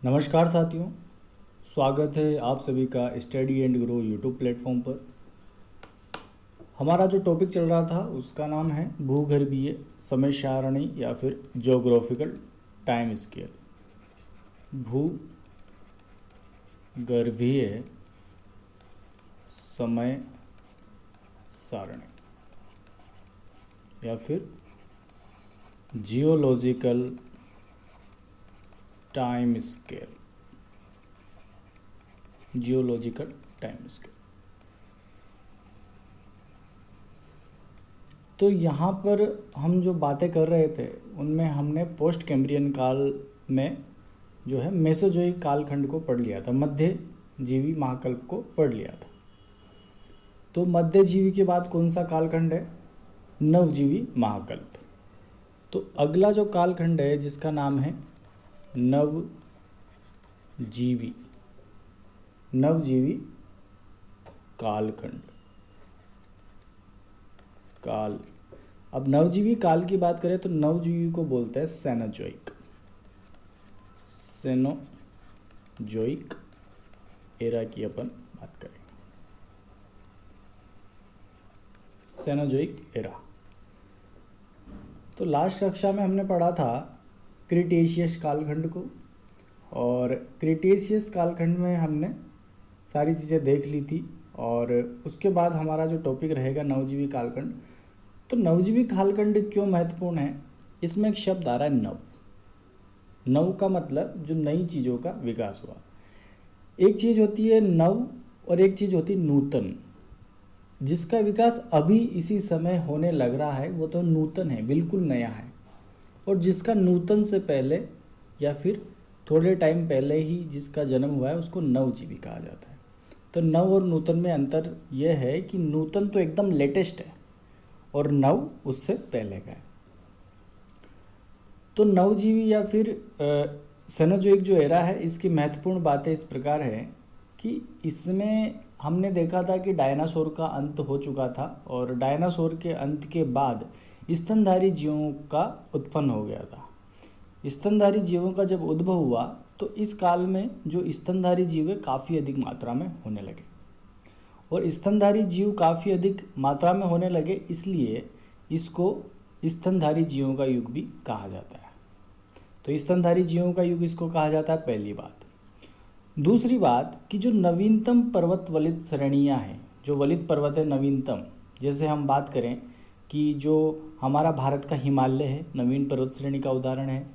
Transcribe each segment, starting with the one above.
नमस्कार साथियों, स्वागत है आप सभी का study and grow YouTube platform पर। हमारा जो टॉपिक चल रहा था उसका नाम है भूगर्भीय समय सारणी या फिर ज्योग्राफिकल टाइम स्केल। भूगर्भीय समय सारणी या फिर geological time scale. Geological time scale. तो यहाँ पर हम जो बातें कर रहे थे उनमें हमने पोस्ट कैम्ब्रियन काल में जो है मेसोजोइक कालखंड को पढ़ लिया था, मध्य जीवी महाकल्प को पढ़ लिया था। तो मध्य जीवी के बाद कौन सा कालखंड है? नवजीवी महाकल्प। तो अगला जो कालखंड है जिसका नाम है नवजीवी कालखंड। अब नवजीवी काल की बात करें तो नवजीवी को बोलते हैं सेनोजोइक एरा की अपन बात करेंगे। Cenozoic era. तो लास्ट कक्षा में हमने पढ़ा था क्रिटेशियस कालखंड को, और क्रिटेशियस कालखंड में हमने सारी चीज़ें देख ली थी। और उसके बाद हमारा जो टॉपिक रहेगा नवजीवी कालखंड। तो नवजीवी कालखंड क्यों महत्वपूर्ण है? इसमें एक शब्द आ रहा है नव का मतलब जो नई चीज़ों का विकास हुआ। एक चीज़ होती है नव और एक चीज़ होती है नूतन। जिसका विकास अभी इसी समय होने लग रहा है वो तो नूतन है, बिल्कुल नया है। और जिसका नूतन से पहले या फिर थोड़े टाइम पहले ही जिसका जन्म हुआ है उसको नवजीवी कहा जाता है। तो नव और नूतन में अंतर यह है कि नूतन तो एकदम लेटेस्ट है और नव उससे पहले का है। तो नवजीवी या फिर सेनोजोइक जो एरा है इसकी महत्वपूर्ण बातें इस प्रकार है कि इसमें हमने देखा था कि डायनासोर का अंत हो चुका था, और डायनासोर के अंत के बाद स्तनधारी जीवों का उत्पन्न हो गया था। स्तनधारी जीवों का जब उद्भव हुआ तो इस काल में जो स्तनधारी जीव है काफ़ी अधिक मात्रा में होने लगे, और स्तनधारी जीव काफ़ी अधिक मात्रा में होने लगे इसलिए इसको स्तनधारी जीवों का युग भी कहा जाता है। तो स्तनधारी जीवों का युग इसको कहा जाता है, पहली बात। दूसरी बात कि जो नवीनतम पर्वत वलित श्रेणियाँ हैं, जो वलित पर्वत है नवीनतम, जैसे हम बात करें कि जो हमारा भारत का हिमालय है नवीन पर्वत श्रेणी का उदाहरण है,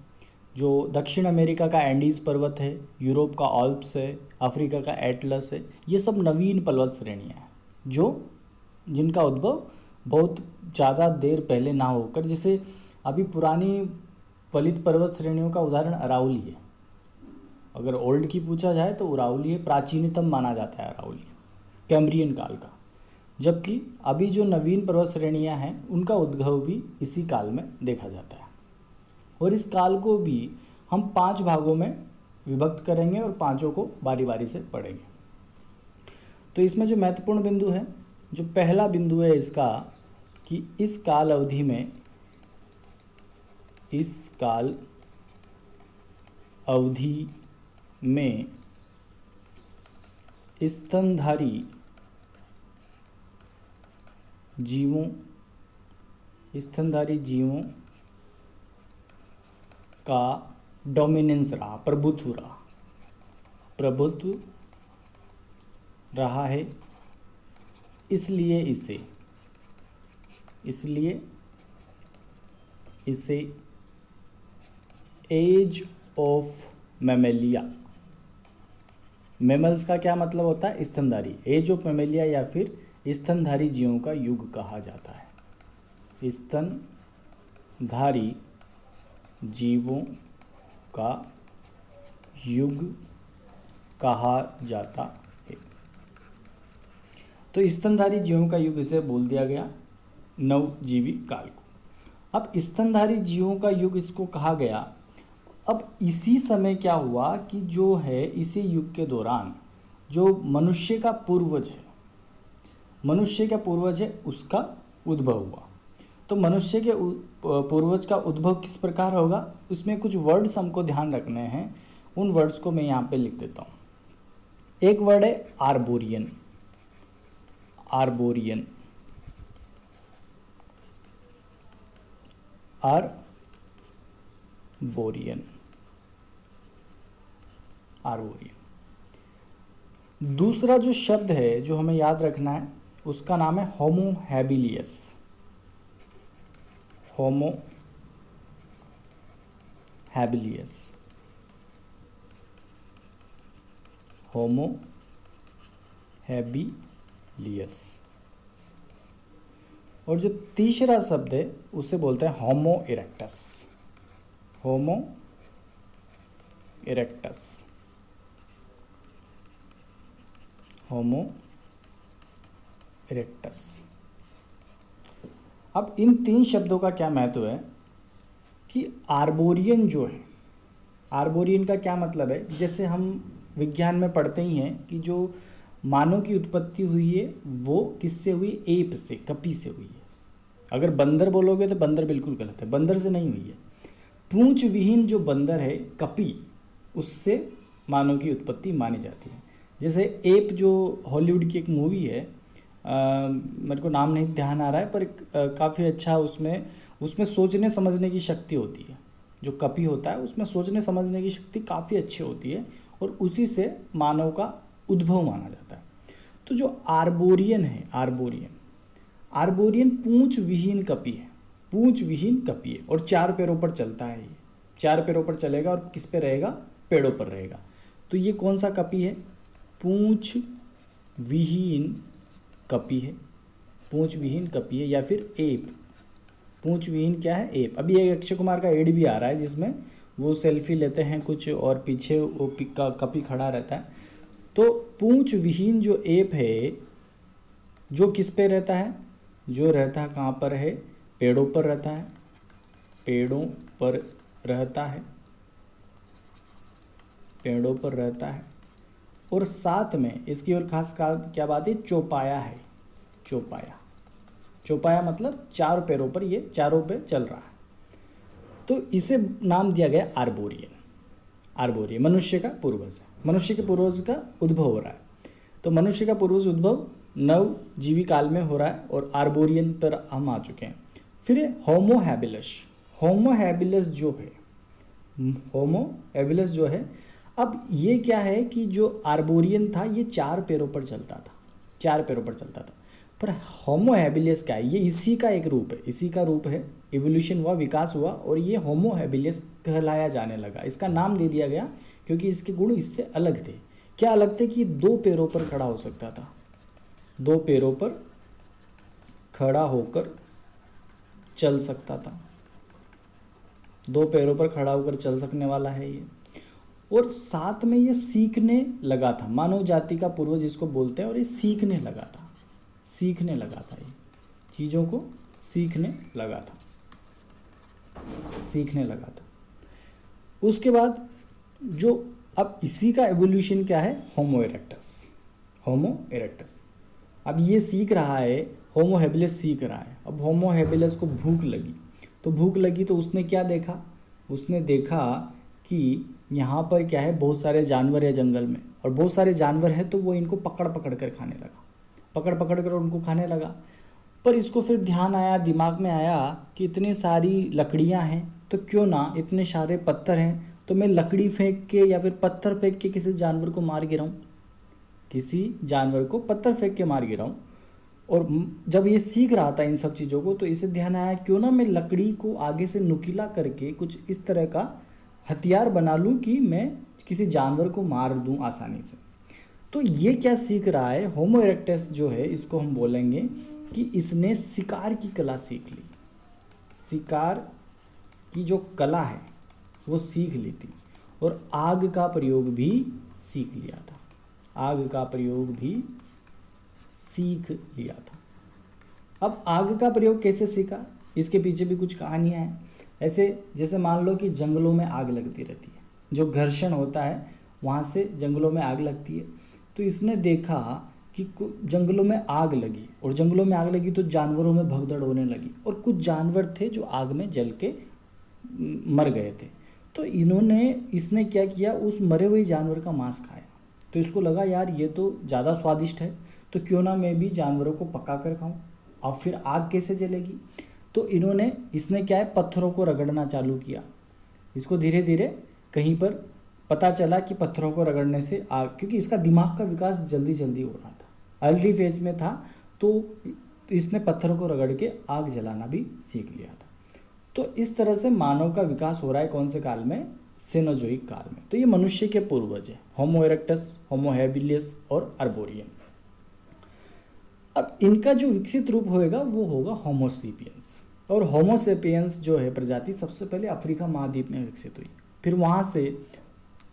जो दक्षिण अमेरिका का एंडीज पर्वत है, यूरोप का ऑल्प्स है, अफ्रीका का एटलस है, ये सब नवीन पर्वत श्रेणियाँ हैं जो जिनका उद्भव बहुत ज़्यादा देर पहले ना होकर, जैसे अभी पुरानी वलित पर्वत श्रेणियों का उदाहरण अरावली है। अगर ओल्ड की पूछा जाए तो अरावली है, प्राचीनतम माना जाता है अरावली कैम्ब्रियन काल का। जबकि अभी जो नवीन पर्वत श्रेणियाँ हैं उनका उद्भव भी इसी काल में देखा जाता है। और इस काल को भी हम 5 भागों में विभक्त करेंगे और पांचों को बारी बारी से पढ़ेंगे। तो इसमें जो महत्वपूर्ण बिंदु है, जो पहला बिंदु है इसका कि इस काल अवधि में स्तनधारी जीवों का डोमिनेंस रहा, प्रभुत्व रहा है। इसलिए इसे एज ऑफ मैमेलिया, मैमल्स का क्या मतलब होता है? स्तनधारी। एज ऑफ मैमेलिया या फिर स्तनधारी जीवों का युग कहा जाता है। स्तनधारी जीवों का युग कहा जाता है। तो स्तनधारी जीवों का युग इसे बोल दिया गया नवजीवी काल को। अब स्तनधारी जीवों का युग इसको कहा गया। अब इसी समय क्या हुआ कि जो है इसी युग के दौरान जो मनुष्य का पूर्वज है उसका उद्भव हुआ। तो मनुष्य के पूर्वज का उद्भव किस प्रकार होगा, उसमें कुछ वर्ड्स हमको ध्यान रखने हैं। उन वर्ड्स को मैं यहाँ पे लिख देता हूँ। एक वर्ड है आर्बोरियन, आर्बोरियन, आर्बोरियन, आर्बोरियन। दूसरा जो शब्द है जो हमें याद रखना है उसका नाम है होमो हैबिलियस, होमो हैबिलियस, होमो हैबिलियस। और जो तीसरा शब्द है उसे बोलते हैं होमो इरेक्टस, होमो इरेक्टस, होमो इरेक्टस। अब इन तीन शब्दों का क्या महत्व है कि आर्बोरियन जो है, आर्बोरियन का क्या मतलब है, जैसे हम विज्ञान में पढ़ते ही हैं कि जो मानव की उत्पत्ति हुई है वो किससे हुई, एप से, कपी से हुई है। अगर बंदर बोलोगे तो बंदर बिल्कुल गलत है, बंदर से नहीं हुई है। पूंछ विहीन जो बंदर है कपी, उससे मानव की उत्पत्ति मानी जाती है। जैसे एप जो हॉलीवुड की एक मूवी है, मेरे को नाम नहीं ध्यान आ रहा है, पर काफ़ी अच्छा उसमें उसमें सोचने समझने की शक्ति होती है। जो कपी होता है उसमें सोचने समझने की शक्ति काफ़ी अच्छी होती है और उसी से मानव का उद्भव माना जाता है। तो जो आर्बोरियन है, आर्बोरियन, आर्बोरियन पूंछ विहीन कपी है, पूंछ विहीन कपी है और 4 पैरों पर चलता है। ये 4 पैरों पर चलेगा और किस पे रहेगा, पेड़ों पर रहेगा। तो ये कौन सा कपी है, पूंछ विहीन कपी है, पूंछ विहीन कपी है या फिर एप। पूंछ विहीन क्या है, एप। अभी एक अक्षय कुमार का एड भी आ रहा है जिसमें वो सेल्फी लेते हैं कुछ और पीछे वो कपी खड़ा रहता है। तो पूंछ विहीन जो एप है जो किस पे रहता है, जो रहता है कहाँ पर है, पेड़ों पर रहता है, पेड़ों पर रहता है, पेड़ों पर रहता है। और साथ में इसकी और खास क्या बात है, चौपाया है, चौपाया, चौपाया मतलब 4 पैरों पर, ये चारों पे चल रहा है। तो इसे नाम दिया गया आर्बोरियन। आर्बोरियन मनुष्य का पूर्वज है, मनुष्य के पूर्वज का उद्भव हो रहा है। तो मनुष्य का पूर्वज उद्भव नव जीवी काल में हो रहा है और आर्बोरियन पर हम आ चुके हैं। फिर होमो हैबिलस, होमो हैबिलस जो है, होमो हैबिलस जो है, अब ये क्या है कि जो आर्बोरियन था ये 4 पैरों पर चलता था, 4 पैरों पर चलता था। पर होमो हैबिलियस क्या है, ये इसी का एक रूप है, इसी का रूप है। इवोल्यूशन हुआ, विकास हुआ और ये होमो हैबिलियस कहलाया जाने लगा। इसका नाम दे दिया गया क्योंकि इसके गुण इससे अलग थे। क्या अलग थे कि ये 2 पैरों पर खड़ा हो सकता था, 2 पैरों पर खड़ा होकर चल सकता था, 2 पैरों पर खड़ा होकर चल सकने वाला है ये। और साथ में ये सीखने लगा था, मानव जाति का पूर्वज इसको बोलते हैं। और ये सीखने लगा था, सीखने लगा था, ये चीज़ों को सीखने लगा था, सीखने लगा था। उसके बाद जो अब इसी का एवोल्यूशन क्या है, होमो इरेक्टस, होमो इरेक्टस। अब ये सीख रहा है, होमो हैबिलिस सीख रहा है। अब होमो हैबिलिस को भूख लगी, तो भूख लगी तो उसने क्या देखा, उसने देखा कि यहाँ पर क्या है, बहुत सारे जानवर है जंगल में और बहुत सारे जानवर हैं, तो वो इनको पकड़ पकड़ कर खाने लगा, पकड़ पकड़ कर उनको खाने लगा। पर इसको फिर ध्यान आया, दिमाग में आया कि इतनी सारी लकड़ियाँ हैं तो क्यों ना, इतने सारे पत्थर हैं तो मैं लकड़ी फेंक के या फिर पत्थर फेंक के किसी जानवर को मार गिराऊं, किसी जानवर को पत्थर फेंक के मार गिराऊं। और जब ये सीख रहा था इन सब चीज़ों को तो इसे ध्यान आया क्यों ना मैं लकड़ी को आगे से नुकीला करके कुछ इस तरह का हथियार बना लूं कि मैं किसी जानवर को मार दूं आसानी से। तो ये क्या सीख रहा है, होमो इरेक्टस जो है इसको हम बोलेंगे कि इसने शिकार की कला सीख ली, शिकार की जो कला है वो सीख ली थी। और आग का प्रयोग भी सीख लिया था, आग का प्रयोग भी सीख लिया था। अब आग का प्रयोग कैसे सीखा, इसके पीछे भी कुछ कहानियाँ हैं। ऐसे जैसे मान लो कि जंगलों में आग लगती रहती है, जो घर्षण होता है वहाँ से जंगलों में आग लगती है। तो इसने देखा कि जंगलों में आग लगी और जंगलों में आग लगी तो जानवरों में भगदड़ होने लगी और कुछ जानवर थे जो आग में जल के मर गए थे। तो इसने क्या किया, उस मरे हुए जानवर का मांस खाया। तो इसको लगा यार ये तो ज़्यादा स्वादिष्ट है, तो क्यों ना मैं भी जानवरों को पका कर खाऊं। अब फिर आग कैसे जलेगी, तो इसने क्या है, पत्थरों को रगड़ना चालू किया। इसको धीरे धीरे कहीं पर पता चला कि पत्थरों को रगड़ने से आग, क्योंकि इसका दिमाग का विकास जल्दी जल्दी हो रहा था, अर्ली फेज में था, तो इसने पत्थरों को रगड़ के आग जलाना भी सीख लिया था। तो इस तरह से मानव का विकास हो रहा है कौन से काल में, सेनोजोइक काल में। तो ये मनुष्य के पूर्वज है, होमो इरेक्टस, होमो हैबिलियस और अर्बोरियन। अब इनका जो विकसित रूप होएगा वो होगा होमोसेपियंस। और होमोसेपियंस जो है प्रजाति सबसे पहले अफ्रीका महाद्वीप में विकसित हुई, फिर वहाँ से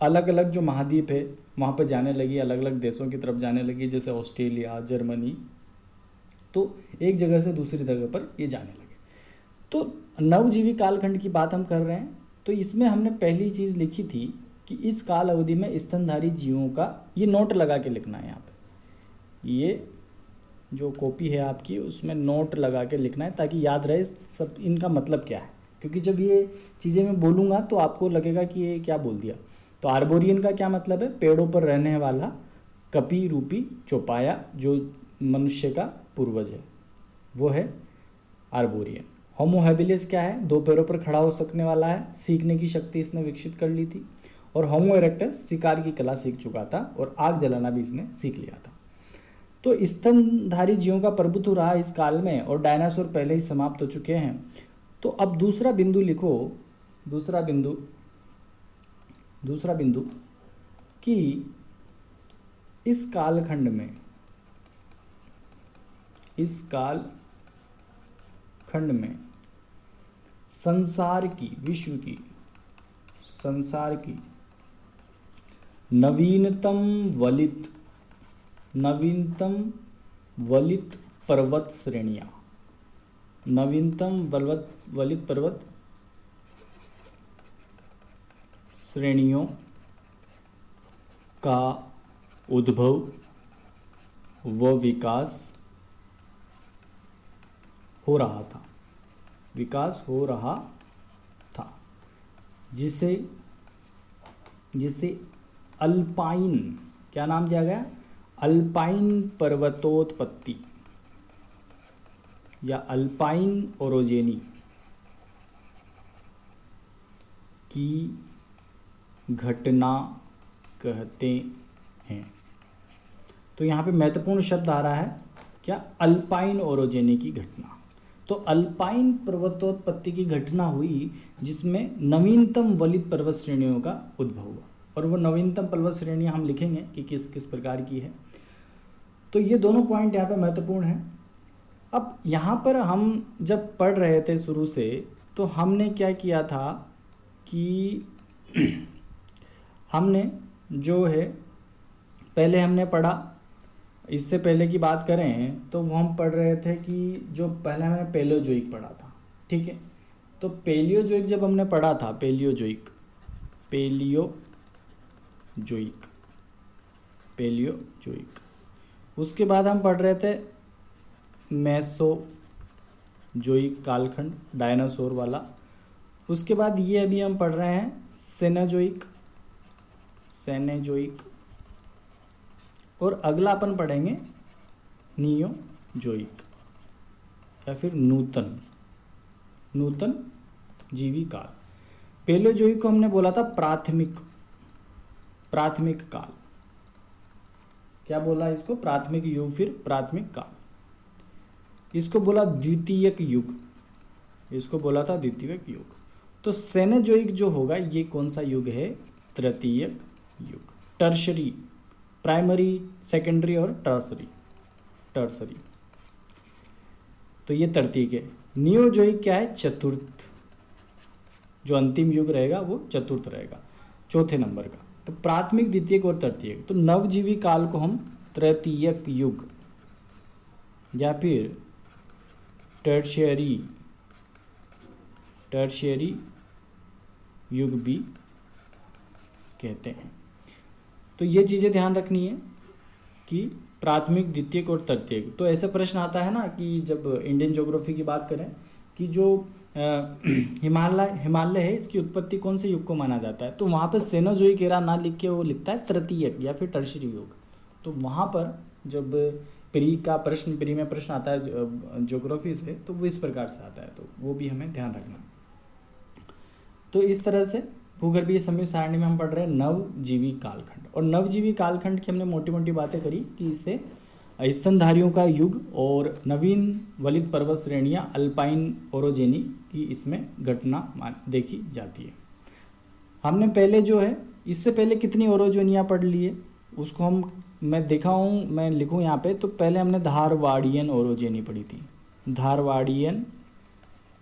अलग अलग जो महाद्वीप है वहाँ पर जाने लगी, अलग अलग देशों की तरफ जाने लगी, जैसे ऑस्ट्रेलिया, जर्मनी। तो एक जगह से दूसरी जगह पर ये जाने लगे। तो नवजीवी कालखंड की बात हम कर रहे हैं, तो इसमें हमने पहली चीज़ लिखी थी कि इस काल अवधि में स्तनधारी जीवों का, ये नोट लगा के लिखना है यहाँ पे, ये जो कॉपी है आपकी उसमें नोट लगा के लिखना है ताकि याद रहे सब इनका मतलब क्या है, क्योंकि जब ये चीज़ें मैं बोलूँगा तो आपको लगेगा कि ये क्या बोल दिया। तो आर्बोरियन का क्या मतलब है, पेड़ों पर रहने वाला कपी रूपी चौपाया जो मनुष्य का पूर्वज है, वो है आर्बोरियन। होमो हैबिलियस क्या है, दो पैरों पर खड़ा हो सकने वाला है, सीखने की शक्ति इसने विकसित कर ली थी। और होमो इरेक्टस शिकार की कला सीख चुका था और आग जलाना भी इसने सीख लिया था। तो स्तनधारी जीवों का प्रभुत्व रहा इस काल में, और डायनासोर पहले ही समाप्त हो चुके हैं। तो अब दूसरा बिंदु लिखो, दूसरा बिंदु कि इस कालखंड में, संसार की नवीनतम वलित पर्वत श्रेणियाँ, वलित पर्वत श्रेणियों का उद्भव व विकास हो रहा था, जिसे अल्पाइन, क्या नाम दिया गया, अल्पाइन पर्वतोत्पत्ति या अल्पाइन ओरोजेनी की घटना कहते हैं। तो यहाँ पे महत्वपूर्ण शब्द आ रहा है क्या, अल्पाइन ओरोजेनी की घटना। तो अल्पाइन पर्वतोत्पत्ति की घटना हुई जिसमें नवीनतम वलित पर्वत श्रेणियों का उद्भव हुआ, और वो नवीनतम पर्वत श्रेणियाँ हम लिखेंगे कि किस किस प्रकार की है। तो ये दोनों पॉइंट यहाँ पे महत्वपूर्ण हैं। अब यहाँ पर हम जब पढ़ रहे थे शुरू से, तो हमने क्या किया था कि हमने जो है पहले हमने पढ़ा, इससे पहले की बात करें तो वो हम पढ़ रहे थे कि जो पहले हमने पैलियोजोइक पढ़ा था, ठीक है। तो पैलियोजोइक जब हमने पढ़ा था, पैलियोजोइक, उसके बाद हम पढ़ रहे थे मेसोजोइक कालखंड, डायनासोर वाला। उसके बाद ये अभी हम पढ़ रहे हैं सेनोजोइक, और अगला अपन पढ़ेंगे नियोजोइक या फिर नूतन जीवी काल। पैलियोजोइक को हमने बोला था प्राथमिक काल, क्या बोला इसको, प्राथमिक युग, फिर प्राथमिक काल। इसको बोला द्वितीयक युग, इसको बोला था द्वितीयक युग। तो सेनोजोइक जो होगा ये कौन सा युग है, तृतीयक युग। टर्शरी, प्राइमरी, सेकेंडरी और टर्सरी, तो ये तृतीयक है। नियोजोइक क्या है, चतुर्थ, जो अंतिम युग रहेगा वो चतुर्थ रहेगा, चौथे नंबर का। तो प्राथमिक, द्वितीयक और तृतीयक। तो नवजीवी काल को हम तृतीयक युग या फिर टर्शियरी युग भी कहते हैं। तो ये चीज़ें ध्यान रखनी है कि प्राथमिक, द्वितीयक और तृतीयक। तो ऐसा प्रश्न आता है ना कि जब इंडियन ज्योग्राफी की बात करें कि जो हिमालय हिमालय है, इसकी उत्पत्ति कौन से युग को माना जाता है? तो वहाँ पे सेनोजोइक एरा ना लिख के वो लिखता है तृतीयक या फिर टर्शियरी युग। तो वहाँ पर जब प्री में प्रश्न आता है ज्योग्राफी से, तो वो इस प्रकार से आता है, तो वो भी हमें ध्यान रखना। तो इस तरह से भूगर्भीय समय सारणी में हम पढ़ रहे हैं नवजीवी कालखंड, और नवजीवी कालखंड की हमने मोटी मोटी बातें करी कि इससे स्तनधारियों का युग और नवीन वलित पर्वत श्रेणियाँ अल्पाइन ओरोजेनी की इसमें घटना देखी जाती है। हमने पहले जो है, इससे पहले कितनी ओरोजेनियाँ पढ़ ली है उसको मैं दिखाऊँ, मैं लिखूँ यहाँ पे। तो पहले हमने धारवाड़ियन ओरोजेनी पढ़ी थी, धारवाड़ियन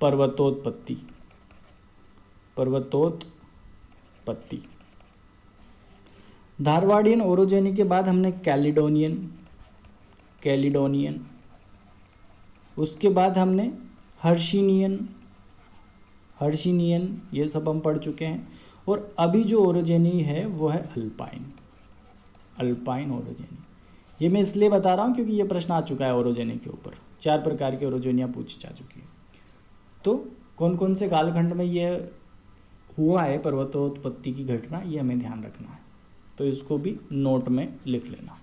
पर्वतोत्पत्ति, धारवाड़ियन ओरोजेनी के बाद हमने कैलिडोनियन, उसके बाद हमने हर्षिनियन, ये सब हम पढ़ चुके हैं। और अभी जो ओरोजेनी है वो है अल्पाइन ओरोजेनी। ये मैं इसलिए बता रहा हूँ क्योंकि ये प्रश्न आ चुका है ओरोजेनी के ऊपर, 4 प्रकार की ओरोजेनियाँ पूछी जा चुकी है। तो कौन कौन से कालखंड में ये हुआ है पर्वतोत्पत्ति की घटना, ये हमें ध्यान रखना है, तो इसको भी नोट में लिख लेना।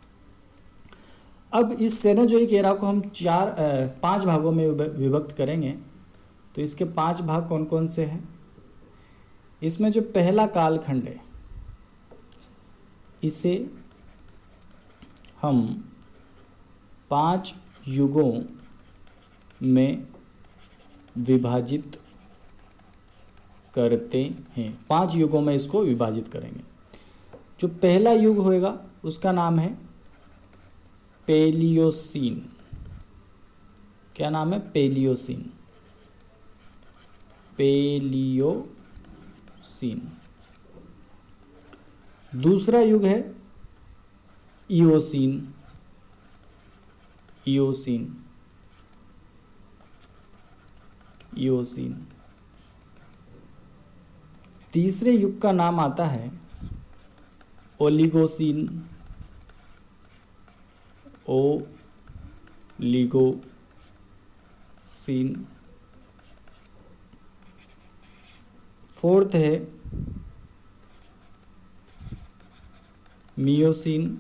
अब इस सेनोजोइक एरा को हम 5 भागों में विभक्त करेंगे। तो इसके 5 भाग कौन कौन से हैं? इसमें जो पहला कालखंड है, इसे हम 5 युगों में विभाजित करते हैं। 5 युगों में इसको विभाजित करेंगे। जो पहला युग होएगा उसका नाम है पेलियोसीन। क्या नाम है? पेलियोसीन। दूसरा युग है इयोसीन। तीसरे युग का नाम आता है ओलिगोसीन। फोर्थ है मियोसीन,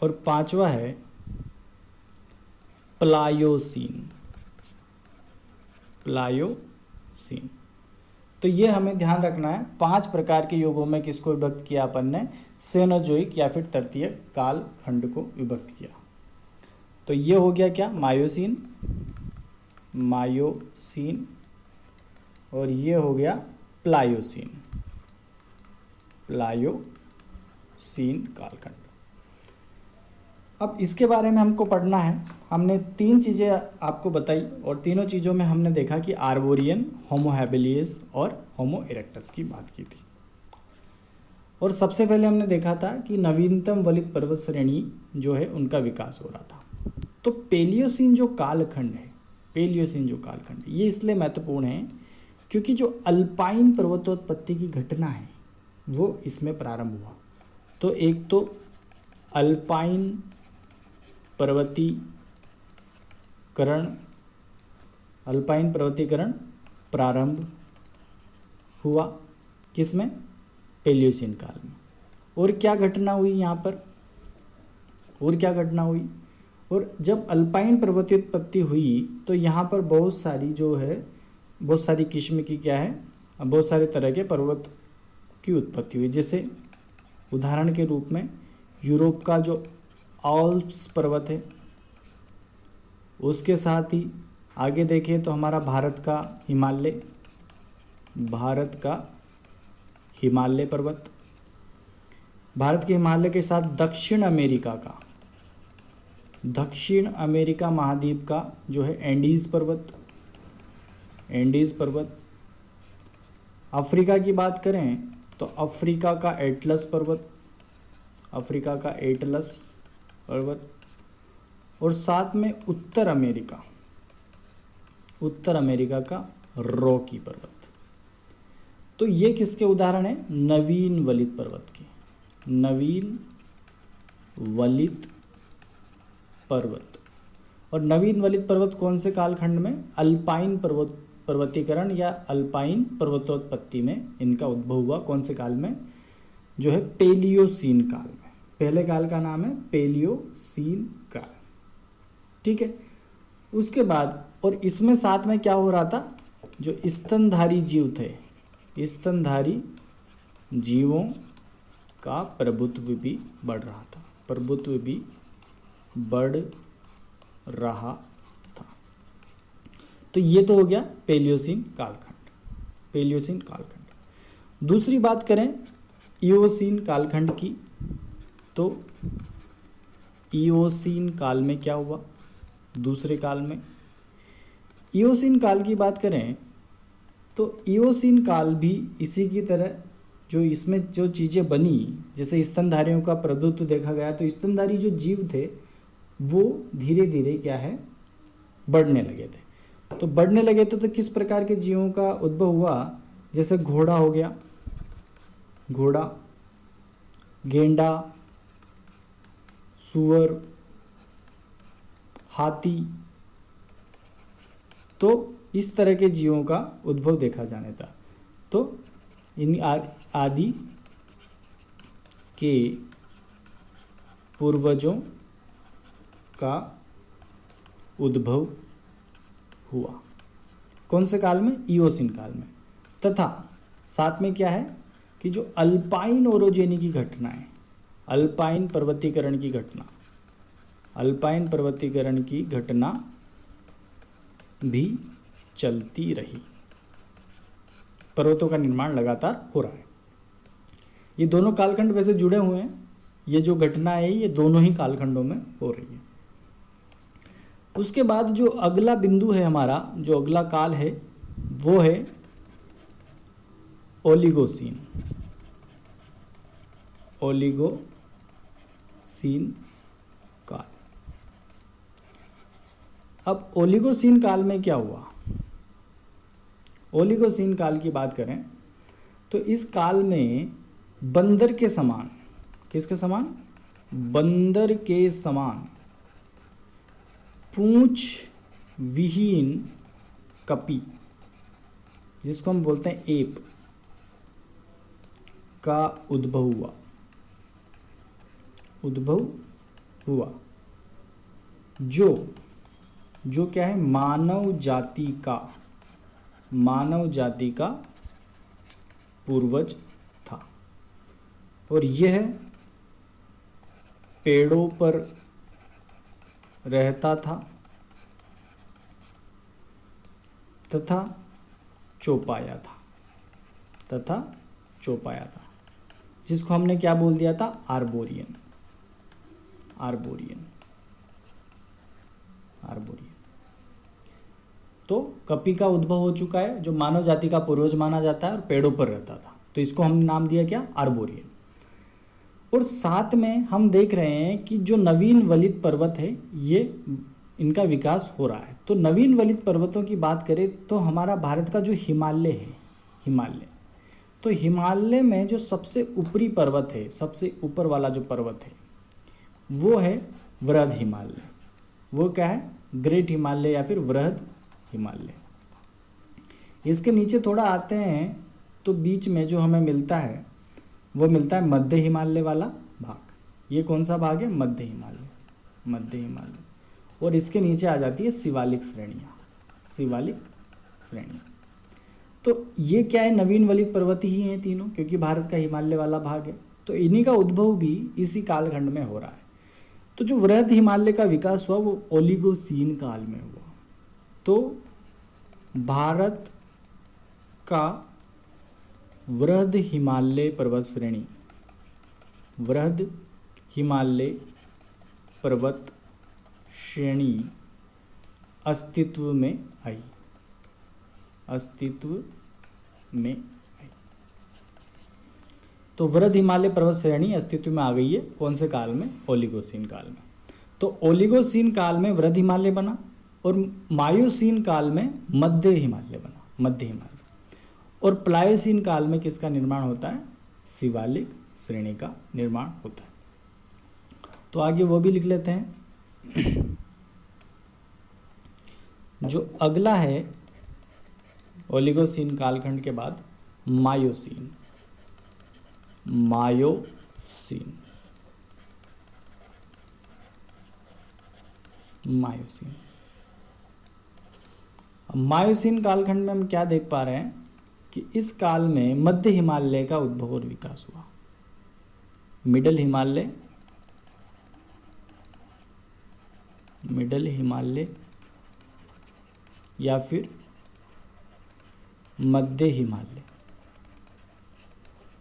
और 5वां है प्लायोसीन। तो ये हमें ध्यान रखना है, 5 प्रकार के युगों में किसको विभक्त किया अपन ने? सेनोजोइक या फिर तृतीय काल खंड को विभक्त किया। तो ये हो गया क्या? मायोसीन, और ये हो गया प्लायोसीन कालखंड। अब इसके बारे में हमको पढ़ना है। हमने 3 चीज़ें आपको बताई, और तीनों चीज़ों में हमने देखा कि आर्बोरियन, होमो हैबिलियस और होमो इरेक्टस की बात की थी। और सबसे पहले हमने देखा था कि नवीनतम वलित पर्वत श्रेणी जो है उनका विकास हो रहा था। तो पेलियोसीन जो कालखंड है, ये इसलिए महत्वपूर्ण है क्योंकि जो अल्पाइन पर्वतोत्पत्ति की घटना है वो इसमें प्रारंभ हुआ। तो एक तो अल्पाइन पर्वतीकरण प्रारंभ हुआ किसमें? पेलियोसीन काल में। और क्या घटना हुई यहाँ पर? और जब अल्पाइन पर्वतोत्पत्ति हुई तो यहाँ पर बहुत सारी किस्म की क्या है, बहुत सारे तरह के पर्वत की उत्पत्ति हुई। जैसे उदाहरण के रूप में यूरोप का जो आल्प्स पर्वत है, उसके साथ ही आगे देखें तो हमारा भारत का हिमालय पर्वत, भारत के हिमालय के साथ दक्षिण अमेरिका महाद्वीप का जो है एंडीज पर्वत। अफ्रीका की बात करें तो अफ्रीका का एटलस पर्वत, और साथ में उत्तर अमेरिका का रॉकी पर्वत। तो ये किसके उदाहरण है? नवीन वलित पर्वत। और नवीन वलित पर्वत कौन से कालखंड में? अल्पाइन पर्वतीकरण या अल्पाइन पर्वतोत्पत्ति में इनका उद्भव हुआ। कौन से काल में? जो है पेलियोसीन काल में। पहले काल का नाम है पेलियोसीन काल। ठीक है। उसके बाद और इसमें साथ में क्या हो रहा था? जो स्तनधारी जीव थे, स्तनधारी जीवों का प्रभुत्व भी बढ़ रहा था, प्रभुत्व भी बढ़ रहा था। तो ये तो हो गया पेलियोसीन कालखंड, पेलियोसीन कालखंड। दूसरी बात करें इओसीन कालखंड की, तो इओसीन काल में क्या हुआ? दूसरे काल में इओसीन काल की बात करें तो इओसीन काल भी इसी की तरह, जो इसमें जो चीज़ें बनी, जैसे स्तनधारियों का प्रभुत्व देखा गया, तो स्तनधारी जो जीव थे वो धीरे धीरे क्या है? बढ़ने लगे थे। तो बढ़ने लगे तो किस प्रकार के जीवों का उद्भव हुआ? जैसे घोड़ा हो गया, घोड़ा, गेंडा, सूअर, हाथी, तो इस तरह के जीवों का उद्भव देखा जाने था। तो इन आदि के पूर्वजों का उद्भव हुआ। कौन से काल में? इओसीन काल में। तथा साथ में क्या है कि जो अल्पाइन ओरोजेनी की घटना है, अल्पाइन पर्वतीकरण की घटना, अल्पाइन पर्वतीकरण की घटना भी चलती रही। पर्वतों का निर्माण लगातार हो रहा है। ये दोनों कालखंड वैसे जुड़े हुए हैं। ये जो घटना है ये दोनों ही कालखंडों में हो रही है। उसके बाद जो अगला बिंदु है हमारा, जो अगला काल है वो है ओलिगोसीन, ओलिगोसीन काल। अब ओलिगोसीन काल में क्या हुआ? ओलिगोसीन काल की बात करें तो इस काल में बंदर के समान, किसके समान? बंदर के समान पूंछ विहीन कपि, जिसको हम बोलते हैं एप, का उद्भव हुआ, उद्भव हुआ, जो क्या है? मानव जाति का पूर्वज था। और यह पेड़ों पर रहता था तथा चौपाया था, जिसको हमने क्या बोल दिया था? आर्बोरियन। तो कपि का उद्भव हो चुका है, जो मानव जाति का पूर्वज माना जाता है और पेड़ों पर रहता था, तो इसको हमने नाम दिया क्या? आर्बोरियन। और साथ में हम देख रहे हैं कि जो नवीन वलित पर्वत है ये इनका विकास हो रहा है। तो नवीन वलित पर्वतों की बात करें तो हमारा भारत का जो हिमालय है, तो हिमालय में जो सबसे ऊपरी पर्वत है, सबसे ऊपर वाला जो पर्वत है वो है वृहद हिमालय। वो क्या है? ग्रेट हिमालय या फिर वृहद हिमालय। इसके नीचे थोड़ा आते हैं तो बीच में जो हमें मिलता है वो मिलता है मध्य हिमालय वाला भाग। ये कौन सा भाग है? मध्य हिमालय। और इसके नीचे आ जाती है शिवालिक श्रेणियाँ। तो ये क्या है? नवीन वलित पर्वत ही हैं तीनों, क्योंकि भारत का हिमालय वाला भाग है। तो इन्हीं का उद्भव भी इसी कालखंड में हो रहा है। तो जो वृहद हिमालय का विकास हुआ वो ओलिगोसीन काल में हुआ। तो भारत का वृहद हिमालय पर्वत श्रेणी अस्तित्व में आई। तो वृहद हिमालय पर्वत श्रेणी अस्तित्व में आ गई है। कौन से काल में? ओलिगोसीन काल में। तो ओलिगोसीन काल में वृहद हिमालय बना और मायोसीन काल में मध्य हिमालय बना। और प्लायोसीन काल में किसका निर्माण होता है? शिवालिक श्रेणी का निर्माण होता है। तो आगे वो भी लिख लेते हैं। जो अगला है ओलिगोसीन कालखंड के बाद मायोसीन। मायोसीन मायोसीन मायोसीन कालखंड में हम क्या देख पा रहे हैं कि इस काल में मध्य हिमालय का उद्भव और विकास हुआ। मिडल हिमालय या फिर मध्य हिमालय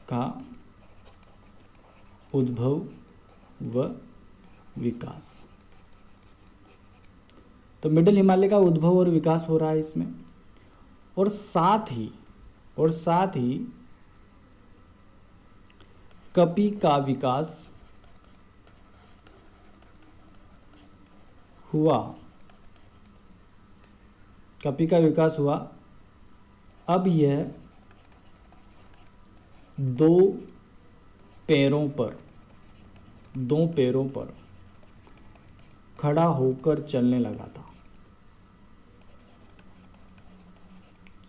का उद्भव व विकास। तो मिडिल हिमालय का उद्भव और विकास हो रहा है इसमें, और साथ ही कपी का विकास हुआ। कपी का विकास हुआ। अब यह दो पैरों पर खड़ा होकर चलने लगा था।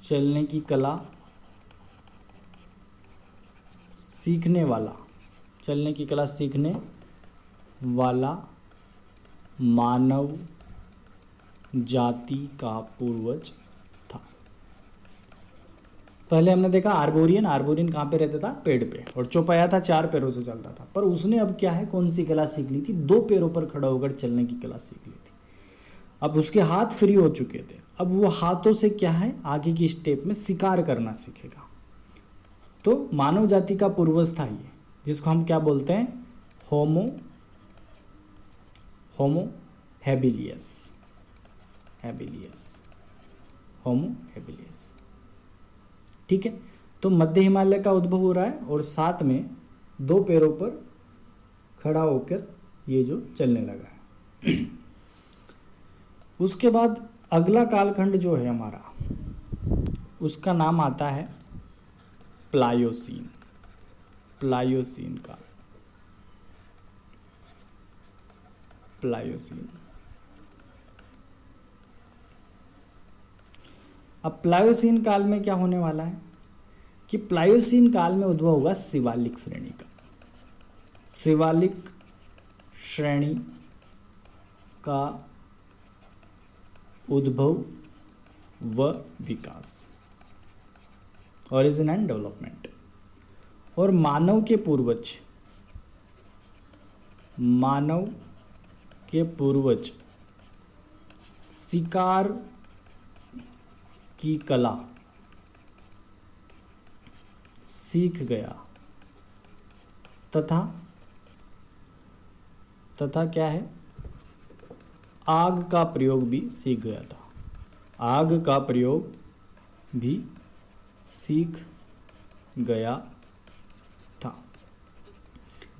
चलने की कला सीखने वाला मानव जाति का पूर्वज था। पहले हमने देखा आर्बोरियन कहाँ पे रहता था? पेड़ पे, और चौपाया था 4 पैरों से चलता था। पर उसने अब क्या है, कौन सी कला सीख ली थी? 2 पैरों पर खड़ा होकर चलने की कला सीख ली थी। अब उसके हाथ फ्री हो चुके थे। अब वो हाथों से क्या है, आगे की स्टेप में शिकार करना सीखेगा। तो मानव जाति का पूर्वज था ये, जिसको हम क्या बोलते हैं? होमो हैबिलियस। ठीक है। तो मध्य हिमालय का उद्भव हो रहा है, और साथ में 2 पैरों पर खड़ा होकर ये जो चलने लगा है। उसके बाद अगला कालखंड जो है हमारा, उसका नाम आता है प्लायोसीन। अब प्लायोसीन काल में क्या होने वाला है कि प्लायोसीन काल में उद्भव होगा शिवालिक श्रेणी का। शिवालिक श्रेणी का उद्भव व विकास, ओरिजिन एंड डेवलपमेंट। और मानव के पूर्वज शिकार की कला सीख गया तथा क्या है, आग का प्रयोग भी सीख गया था। आग का प्रयोग भी सीख गया था,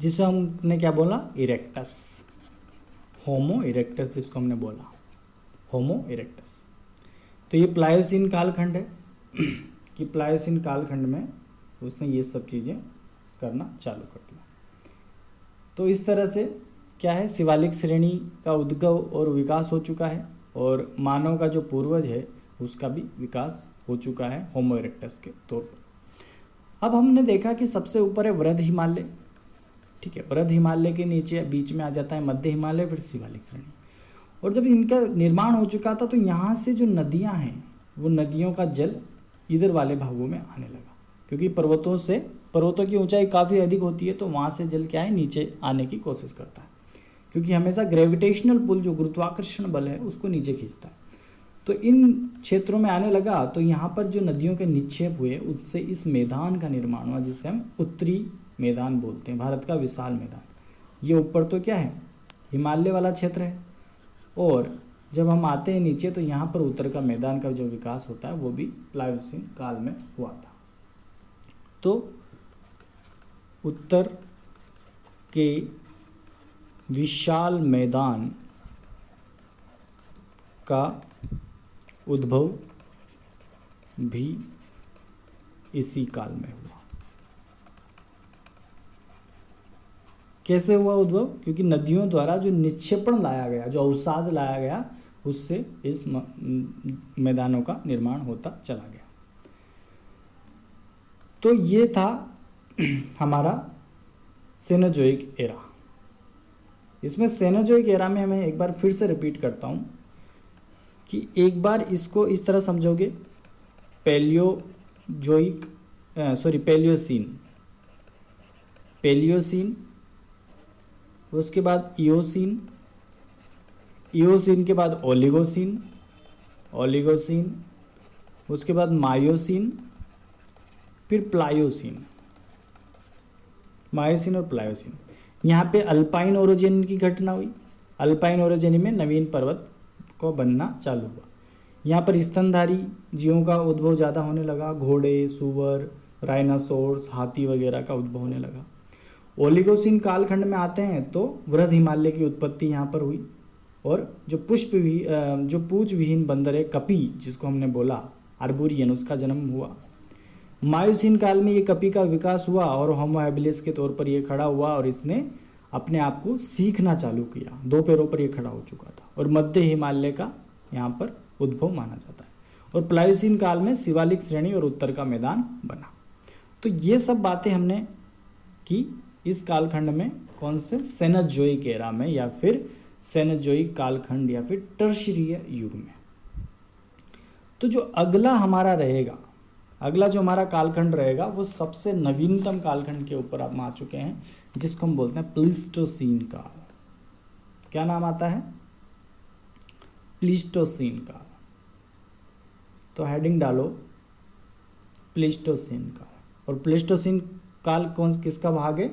जिसे हमने क्या बोला? इरेक्टस, होमो इरेक्टस, जिसको हमने बोला होमो इरेक्टस। तो ये प्लायोसीन कालखंड है कि प्लायोसीन कालखंड में उसने ये सब चीज़ें करना चालू कर दिया। तो इस तरह से क्या है, शिवालिक श्रेणी का उद्भव और विकास हो चुका है, और मानव का जो पूर्वज है उसका भी विकास हो चुका है होमो इरेक्टस के तौर पर। अब हमने देखा कि सबसे ऊपर है वृहद हिमालय। ठीक है, वृहद हिमालय के नीचे बीच में आ जाता है मध्य हिमालय, फिर शिवालिक श्रेणी। और जब इनका निर्माण हो चुका था तो यहाँ से जो नदियाँ हैं, वो नदियों का जल इधर वाले भागों में आने लगा, क्योंकि पर्वतों की ऊंचाई काफ़ी अधिक होती है, तो वहाँ से जल क्या है, नीचे आने की कोशिश करता है, क्योंकि हमेशा ग्रेविटेशनल पुल, जो गुरुत्वाकर्षण बल है, उसको नीचे खींचता है। तो इन क्षेत्रों में आने लगा, तो यहाँ पर जो नदियों के निक्षेप हुए, उससे इस मैदान का निर्माण हुआ, जिसे हम उत्तरी मैदान बोलते हैं, भारत का विशाल मैदान। ये ऊपर तो क्या है, हिमालय वाला क्षेत्र है, और जब हम आते हैं नीचे तो यहाँ पर उत्तर का मैदान का जो विकास होता है वो भी प्लायोसीन काल में हुआ था। तो उत्तर के विशाल मैदान का उद्भव भी इसी काल में हुआ। कैसे हुआ उद्भव? क्योंकि नदियों द्वारा जो निक्षेपण लाया गया, जो अवसाद लाया गया, उससे इस मैदानों का निर्माण होता चला गया। तो ये था हमारा सेनोजोइक एरा। इसमें सेनोजोइक एरा में मैं एक बार फिर से रिपीट करता हूँ कि एक बार इसको इस तरह समझोगे, पैलियोजोइक पैलियोसीन, पैलियोसीन, उसके बाद इयोसीन, इयोसीन के बाद ओलिगोसीन, ओलिगोसीन, उसके बाद मायोसीन, फिर प्लायोसीन, मायोसीन और प्लायोसीन। यहाँ पे अल्पाइन ओरोजेन की घटना हुई। अल्पाइन ओरोजेन में नवीन पर्वत को बनना चालू हुआ। यहाँ पर स्तनधारी जीवों का उद्भव ज़्यादा होने लगा। घोड़े, सूअर, राइनासोर्स, हाथी वगैरह का उद्भव होने लगा। ओलिगोसीन कालखंड में आते हैं तो वृहद हिमालय की उत्पत्ति यहाँ पर हुई, और जो जो पूंछ विहीन बंदर है कपी, जिसको हमने बोला आर्बोरियन, उसका जन्म हुआ। मायोसीन काल में ये कपी का विकास हुआ और होमो हैबिलिस के तौर पर ये खड़ा हुआ और इसने अपने आप को सीखना चालू किया। 2 पैरों पर ये खड़ा हो चुका था और मध्य हिमालय का यहाँ पर उद्भव माना जाता है। और प्लायोसीन काल में शिवालिक श्रेणी और उत्तर का मैदान बना। तो ये सब बातें हमने की इस कालखंड में, कौन से, सेनोजोइक एरा में, या फिर सेनोजोइक कालखंड, या फिर टर्शियरी युग में। तो जो अगला हमारा रहेगा, अगला जो हमारा कालखंड रहेगा वो सबसे नवीनतम कालखंड के ऊपर हम आ चुके हैं, जिसको हम बोलते हैं प्लीस्टोसीन काल। क्या नाम आता है? प्लीस्टोसीन काल। तो हेडिंग डालो प्लीस्टोसीन काल। और प्लीस्टोसीन काल किसका भाग है?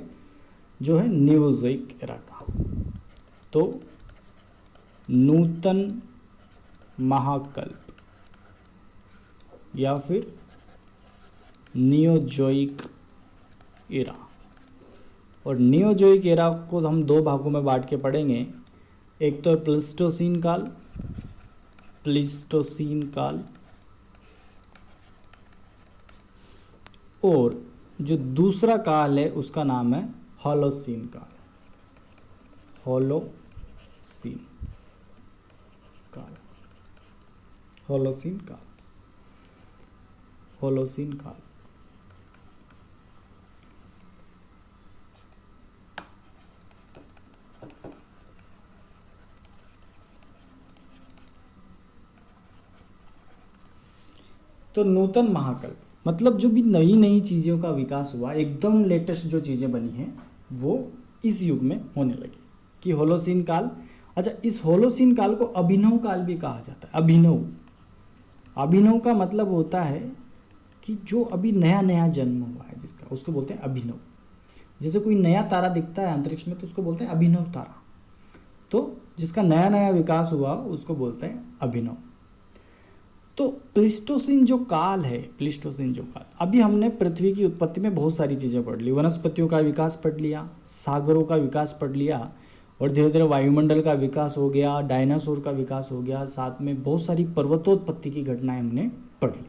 जो है नियोजोइक एरा का। तो नूतन महाकल्प या फिर नियोजोइक एरा। और नियोजोइक एरा को हम 2 भागों में बांट के पढ़ेंगे। एक तो है प्लीस्टोसीन काल, प्लीस्टोसीन काल, और जो दूसरा काल है उसका नाम है होलोसीन काल, होलोसीन काल, होलोसीन काल, होलोसीन काल। तो नूतन महाकल्प मतलब जो भी नई नई चीज़ों का विकास हुआ, एकदम लेटेस्ट जो चीज़ें बनी हैं वो इस युग में होने लगी कि होलोसीन काल। अच्छा, इस होलोसीन काल को अभिनव काल भी कहा जाता है। अभिनव, अभिनव का मतलब होता है कि जो अभी नया नया जन्म हुआ है जिसका, उसको बोलते हैं अभिनव। जैसे कोई नया तारा दिखता है अंतरिक्ष में तो उसको बोलते हैं अभिनव तारा। तो जिसका नया नया विकास हुआ उसको बोलते हैं अभिनव। तो प्लीस्टोसीन जो काल है, प्लीस्टोसीन जो काल, अभी हमने पृथ्वी की उत्पत्ति में बहुत सारी चीज़ें पढ़ ली। वनस्पतियों का विकास पढ़ लिया, सागरों का विकास पढ़ लिया, और धीरे धीरे वायुमंडल का विकास हो गया, डायनासोर का विकास हो गया, साथ में बहुत सारी पर्वतोत्पत्ति की घटनाएं हमने पढ़ ली।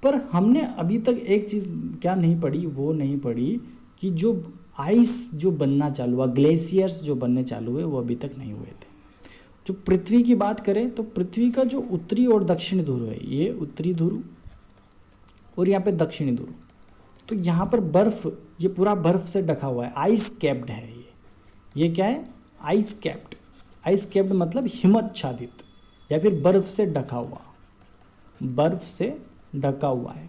पर हमने अभी तक एक चीज़ क्या नहीं पढ़ी, वो नहीं पढ़ी कि जो आइस जो बनना चालू हुआ, ग्लेशियर्स जो बनने चालू हुए, वो अभी तक नहीं हुए थे। जो पृथ्वी की बात करें तो पृथ्वी का जो उत्तरी और दक्षिणी ध्रुव है, ये उत्तरी ध्रुव और यहाँ पे दक्षिणी ध्रुव, तो यहाँ पर बर्फ, ये पूरा बर्फ से ढका हुआ है, आइस कैप्ड है। ये क्या है? Ice capped. आइस कैप्ड मतलब हिमच्छादित या फिर बर्फ से ढका हुआ, बर्फ से ढका हुआ है।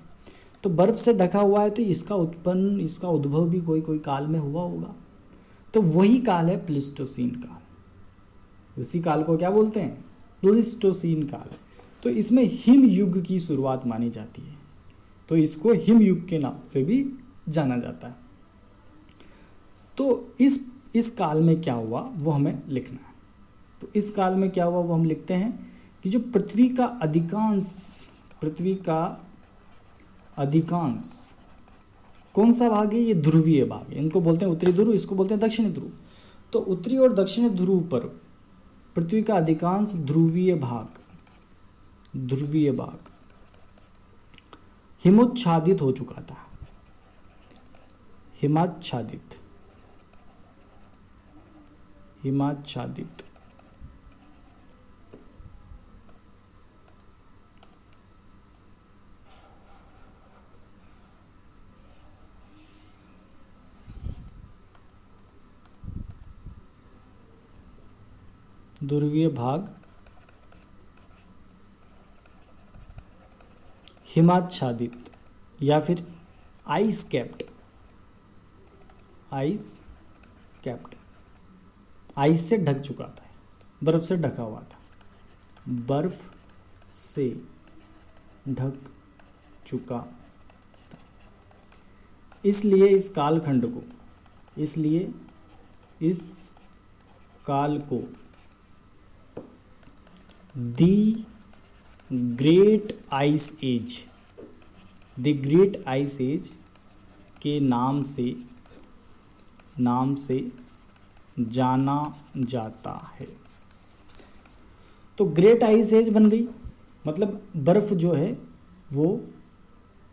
तो बर्फ से ढका हुआ है तो इसका उद्भव भी कोई कोई काल में हुआ होगा। तो वही काल है प्लीस्टोसीन काल। उसी काल को क्या बोलते हैं? प्लीस्टोसीन काल। तो इसमें हिम युग की शुरुआत मानी जाती है, तो इसको हिम युग के नाम से भी जाना जाता है। तो इस काल में क्या हुआ वो हमें लिखना है। तो इस काल में क्या हुआ वो हम लिखते हैं कि जो पृथ्वी का अधिकांश कौन सा भाग है? ये ध्रुवीय भाग है। इनको बोलते हैं उत्तरी ध्रुव, इसको बोलते हैं दक्षिणी ध्रुव। तो उत्तरी और दक्षिणी ध्रुव पर पृथ्वी का अधिकांश ध्रुवीय भाग हिमोच्छादित हो चुका था। हिमाच्छादित ध्रुवीय भाग हिमाच्छादित या फिर ice capped, ice capped, ice से ढक चुका था, बर्फ से ढका हुआ था, बर्फ से ढक चुका। इसलिए इस कालखंड को, इसलिए इस काल को the great ice age, the great ice age के नाम से जाना जाता है। तो ग्रेट आइस एज बन गई, मतलब बर्फ जो है वो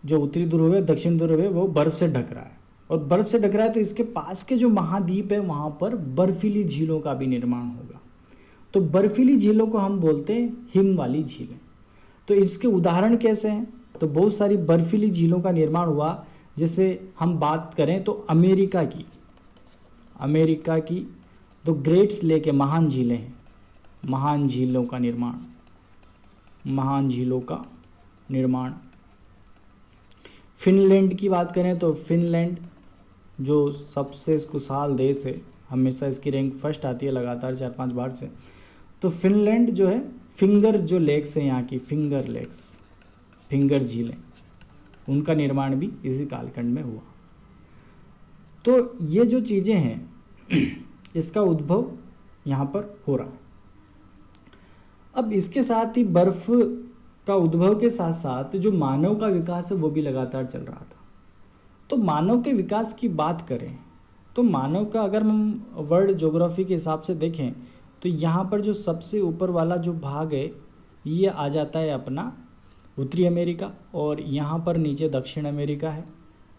जो उत्तरी ध्रुव है, दक्षिण ध्रुव है, वो बर्फ से ढक रहा है, और बर्फ से ढक रहा है तो इसके पास के जो महाद्वीप है वहाँ पर बर्फीली झीलों का भी निर्माण होगा। तो बर्फीली झीलों को हम बोलते हैं हिम वाली झीलें। तो इसके उदाहरण कैसे हैं? तो बहुत सारी बर्फीली झीलों का निर्माण हुआ। जैसे हम बात करें तो अमेरिका की तो ग्रेट्स लेके महान झीलें हैं, महान झीलों का निर्माण। फिनलैंड की बात करें तो फिनलैंड जो सबसे खुशहाल देश है, हमेशा इसकी रैंक फर्स्ट आती है लगातार 4-5 बार से। तो फिनलैंड जो है, फिंगर जो लेक्स है यहाँ की, फिंगर लेक्स, फिंगर झीलें, उनका निर्माण भी इसी कालखंड में हुआ। तो ये जो चीज़ें हैं इसका उद्भव यहाँ पर हो रहा है। अब इसके साथ ही बर्फ का उद्भव के साथ साथ जो मानव का विकास है वो भी लगातार चल रहा था। तो मानव के विकास की बात करें तो मानव का अगर हम वर्ल्ड ज्योग्राफी के हिसाब से देखें तो यहाँ पर जो सबसे ऊपर वाला जो भाग है ये आ जाता है अपना उत्तरी अमेरिका, और यहाँ पर नीचे दक्षिण अमेरिका है,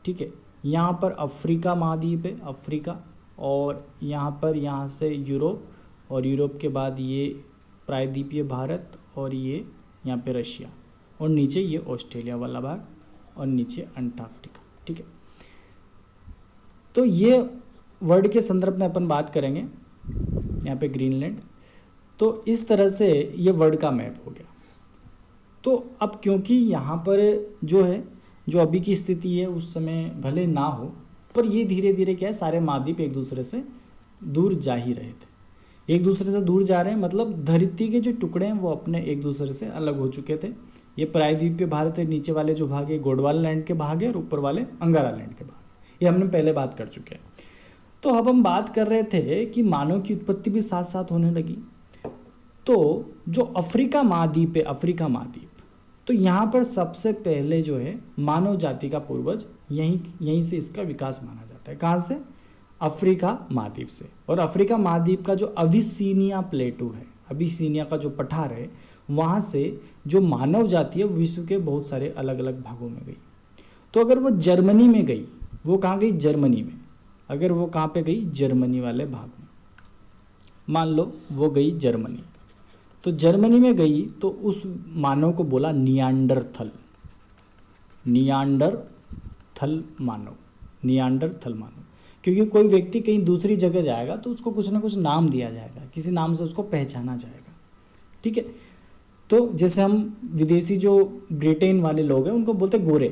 ठीक है। यहाँ पर अफ्रीका महाद्वीप है, अफ्रीका, और यहाँ से यूरोप, और यूरोप के बाद ये प्रायद्वीपीय भारत, और ये यहाँ पे रशिया, और नीचे ये ऑस्ट्रेलिया वाला भाग, और नीचे अंटार्कटिका, ठीक है। तो ये वर्ल्ड के संदर्भ में अपन बात करेंगे, यहाँ पे ग्रीनलैंड। तो इस तरह से ये वर्ल्ड का मैप हो गया। तो अब क्योंकि यहाँ पर जो है, जो अभी की स्थिति है उस समय भले ना हो, पर ये धीरे धीरे क्या है, सारे महाद्वीप एक दूसरे से दूर जा ही रहे थे, एक दूसरे से दूर जा रहे हैं, मतलब धरती के जो टुकड़े हैं वो अपने एक दूसरे से अलग हो चुके थे। ये प्रायद्वीपीय भारत है, नीचे वाले जो भाग है गोंडवाना लैंड के भाग है, और ऊपर वाले अंगारा लैंड के भाग, ये हमने पहले बात कर चुके हैं। तो अब हम बात कर रहे थे कि मानव की उत्पत्ति भी साथ साथ होने लगी। तो जो अफ्रीका महाद्वीप है, अफ्रीका महाद्वीप, तो यहाँ पर सबसे पहले जो है मानव जाति का पूर्वज यहीं से इसका विकास माना जाता है। कहाँ से? अफ्रीका महाद्वीप से। और अफ्रीका महाद्वीप का जो अबिसिनिया प्लेटू है, अबिसिनिया का जो पठार है, वहाँ से जो मानव जाति है विश्व के बहुत सारे अलग अलग भागों में गई। तो अगर वो जर्मनी में गई, वो कहाँ गई? जर्मनी में। अगर वो कहाँ पे गई? जर्मनी वाले भाग में। मान लो वो गई जर्मनी, तो जर्मनी में गई तो उस मानव को बोला नियांडरथल, नियांडरथल मानव, नियांडरथल मानव। क्योंकि कोई व्यक्ति कहीं दूसरी जगह जाएगा तो उसको कुछ ना कुछ नाम दिया जाएगा, किसी नाम से उसको पहचाना जाएगा, ठीक है। तो जैसे हम विदेशी जो ब्रिटेन वाले लोग हैं उनको बोलते हैं गोरे,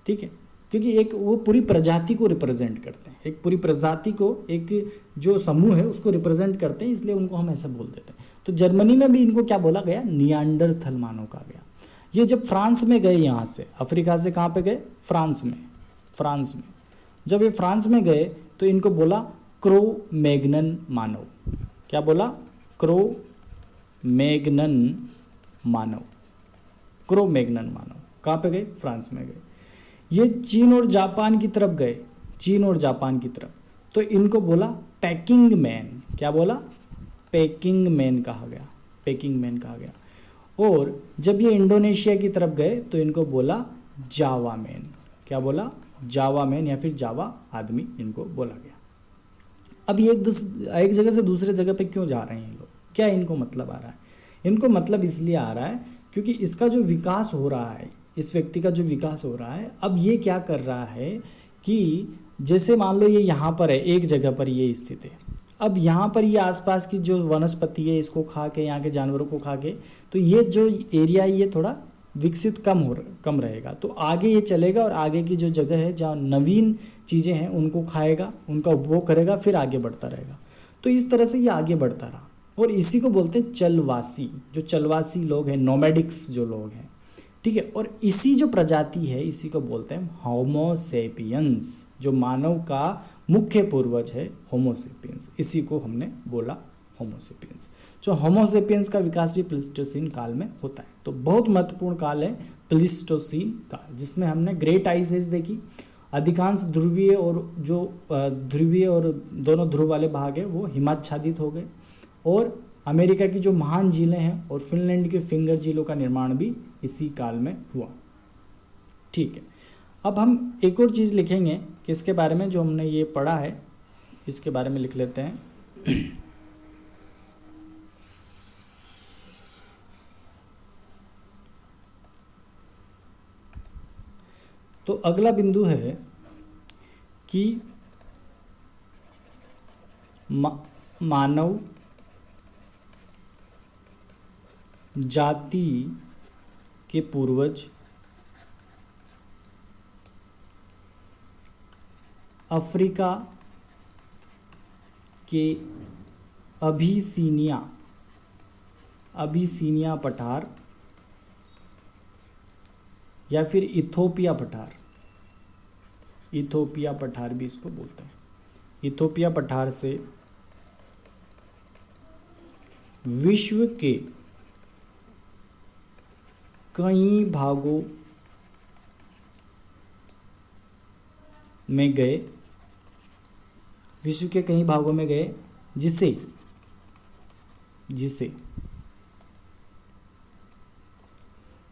ठीक है, क्योंकि एक वो पूरी प्रजाति को रिप्रेजेंट करते हैं, एक पूरी प्रजाति को, एक जो समूह है उसको रिप्रेजेंट करते हैं, इसलिए उनको हम ऐसा बोल देते हैं। तो जर्मनी में भी इनको क्या बोला गया? नियांडरथल मानव कहा गया। ये जब फ्रांस में गए, यहाँ से अफ्रीका से कहाँ पे गए? फ्रांस में। फ्रांस में जब ये फ्रांस में गए तो इनको बोला क्रो मैग्नन मानव। क्या बोला? क्रो मैग्नन मानव, क्रो मैग्नन मानव। कहाँ पे गए? फ्रांस में गए। ये चीन और जापान की तरफ गए, चीन और जापान की तरफ, तो इनको बोला पैकिंग मैन। क्या बोला? पैकिंग मैन कहा गया, पैकिंग मैन कहा गया। और जब ये इंडोनेशिया की तरफ गए तो इनको बोला जावा मैन। क्या बोला? जावा मैन, या फिर जावा आदमी इनको बोला गया। अब ये एक जगह से दूसरे जगह पे क्यों जा रहे हैं ये लोग? क्या इनको मतलब आ रहा है? इनको मतलब इसलिए आ रहा है क्योंकि इसका जो विकास हो रहा है, इस व्यक्ति का जो विकास हो रहा है, अब ये क्या कर रहा है कि जैसे मान लो ये यहाँ पर है, एक जगह पर ये स्थित है। अब यहाँ पर ये आसपास की जो वनस्पति है इसको खा के, यहाँ के जानवरों को खा के, तो ये जो एरिया है ये थोड़ा विकसित कम रहेगा। तो आगे ये चलेगा और आगे की जो जगह है जहाँ नवीन चीज़ें हैं उनको खाएगा, उनका उपभोग करेगा, फिर आगे बढ़ता रहेगा। तो इस तरह से ये आगे बढ़ता रहा और इसी को बोलते हैं चलवासी। जो चलवासी लोग हैं, नोमैडिक्स जो लोग हैं, ठीक है। और इसी जो प्रजाति है इसी को बोलते हैं होमो सेपियंस। जो मानव का मुख्य पूर्वज है होमो सेपियंस, इसी को हमने बोला होमो सेपियंस। जो होमो सेपियंस का विकास भी प्लीस्टोसीन काल में होता है। तो बहुत महत्वपूर्ण काल है प्लीस्टोसीन काल, जिसमें हमने ग्रेट आइस एज देखी। अधिकांश ध्रुवीय और दोनों ध्रुव वाले भाग है वो हिमाच्छादित हो गए और अमेरिका की जो महान झीलें हैं और फिनलैंड के फिंगर झीलों का निर्माण भी इसी काल में हुआ। ठीक है, अब हम एक और चीज़ लिखेंगे किसके बारे में, जो हमने ये पढ़ा है इसके बारे में लिख लेते हैं। तो अगला बिंदु है कि मानव जाति के पूर्वज अफ्रीका के अबिसीनिया पठार या फिर इथोपिया पठार भी इसको बोलते हैं। इथोपिया पठार से विश्व के कई भागों में गए,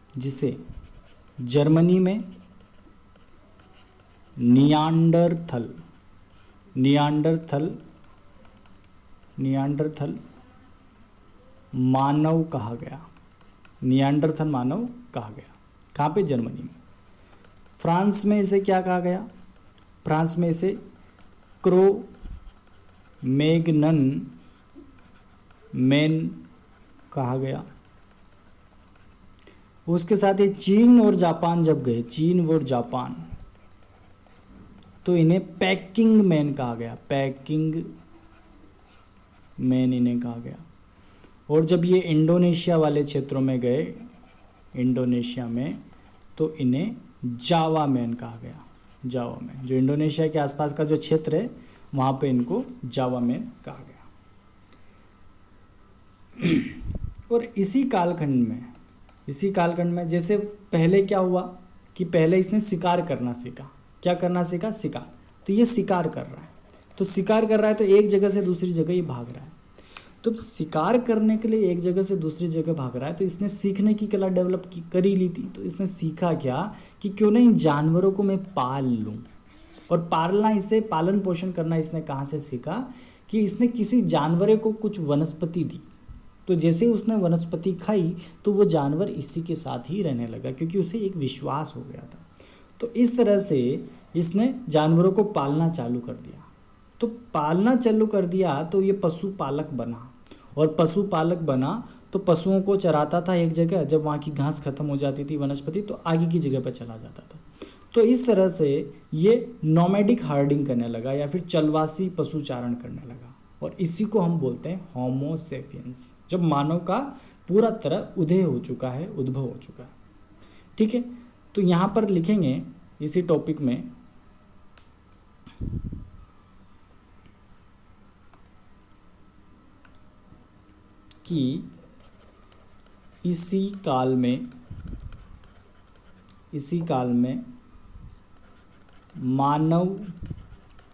जिसे जर्मनी में नियांडरथल मानव कहा गया। कहाँ पे? जर्मनी में। फ्रांस में इसे क्या कहा गया? फ्रांस में इसे क्रो मैग्नन मैन कहा गया। उसके साथ ही चीन और जापान जब गए, तो इन्हें पैकिंग मैन कहा गया। और जब ये इंडोनेशिया वाले क्षेत्रों में गए, तो इन्हें जावा मैन कहा गया। जो इंडोनेशिया के आसपास का जो क्षेत्र है वहाँ पे इनको जावा मैन कहा गया। और इसी कालखंड में जैसे पहले क्या हुआ कि पहले इसने शिकार करना सीखा। क्या करना सीखा? शिकार। तो ये शिकार कर रहा है, तो एक जगह से दूसरी जगह ये भाग रहा है। तो शिकार करने के लिए एक जगह से दूसरी जगह भाग रहा है, तो इसने सीखने की कला डेवलप कर ही ली थी। तो इसने सीखा क्या कि क्यों नहीं जानवरों को मैं पाल लूँ। और पालन पोषण करना इसने कहाँ से सीखा कि इसने किसी जानवर को कुछ वनस्पति दी, तो जैसे ही उसने वनस्पति खाई तो वो जानवर इसी के साथ ही रहने लगा, क्योंकि उसे एक विश्वास हो गया था। तो इस तरह से इसने जानवरों को पालना चालू कर दिया। तो पालना चालू कर दिया तो ये पशुपालक बना, और पशुपालक बना तो पशुओं को चराता था एक जगह। जब वहाँ की घास खत्म हो जाती थी वनस्पति, तो आगे की जगह पर चला जाता था। तो इस तरह से ये नोमैडिक हार्डिंग करने लगा या फिर चलवासी पशुचारण करने लगा, और इसी को हम बोलते हैं होमो सेपियंस, जब मानव का पूरा तरह उदय हो चुका है, उद्भव हो चुका है। ठीक है, तो यहाँ पर लिखेंगे इसी टॉपिक में कि इसी काल में मानव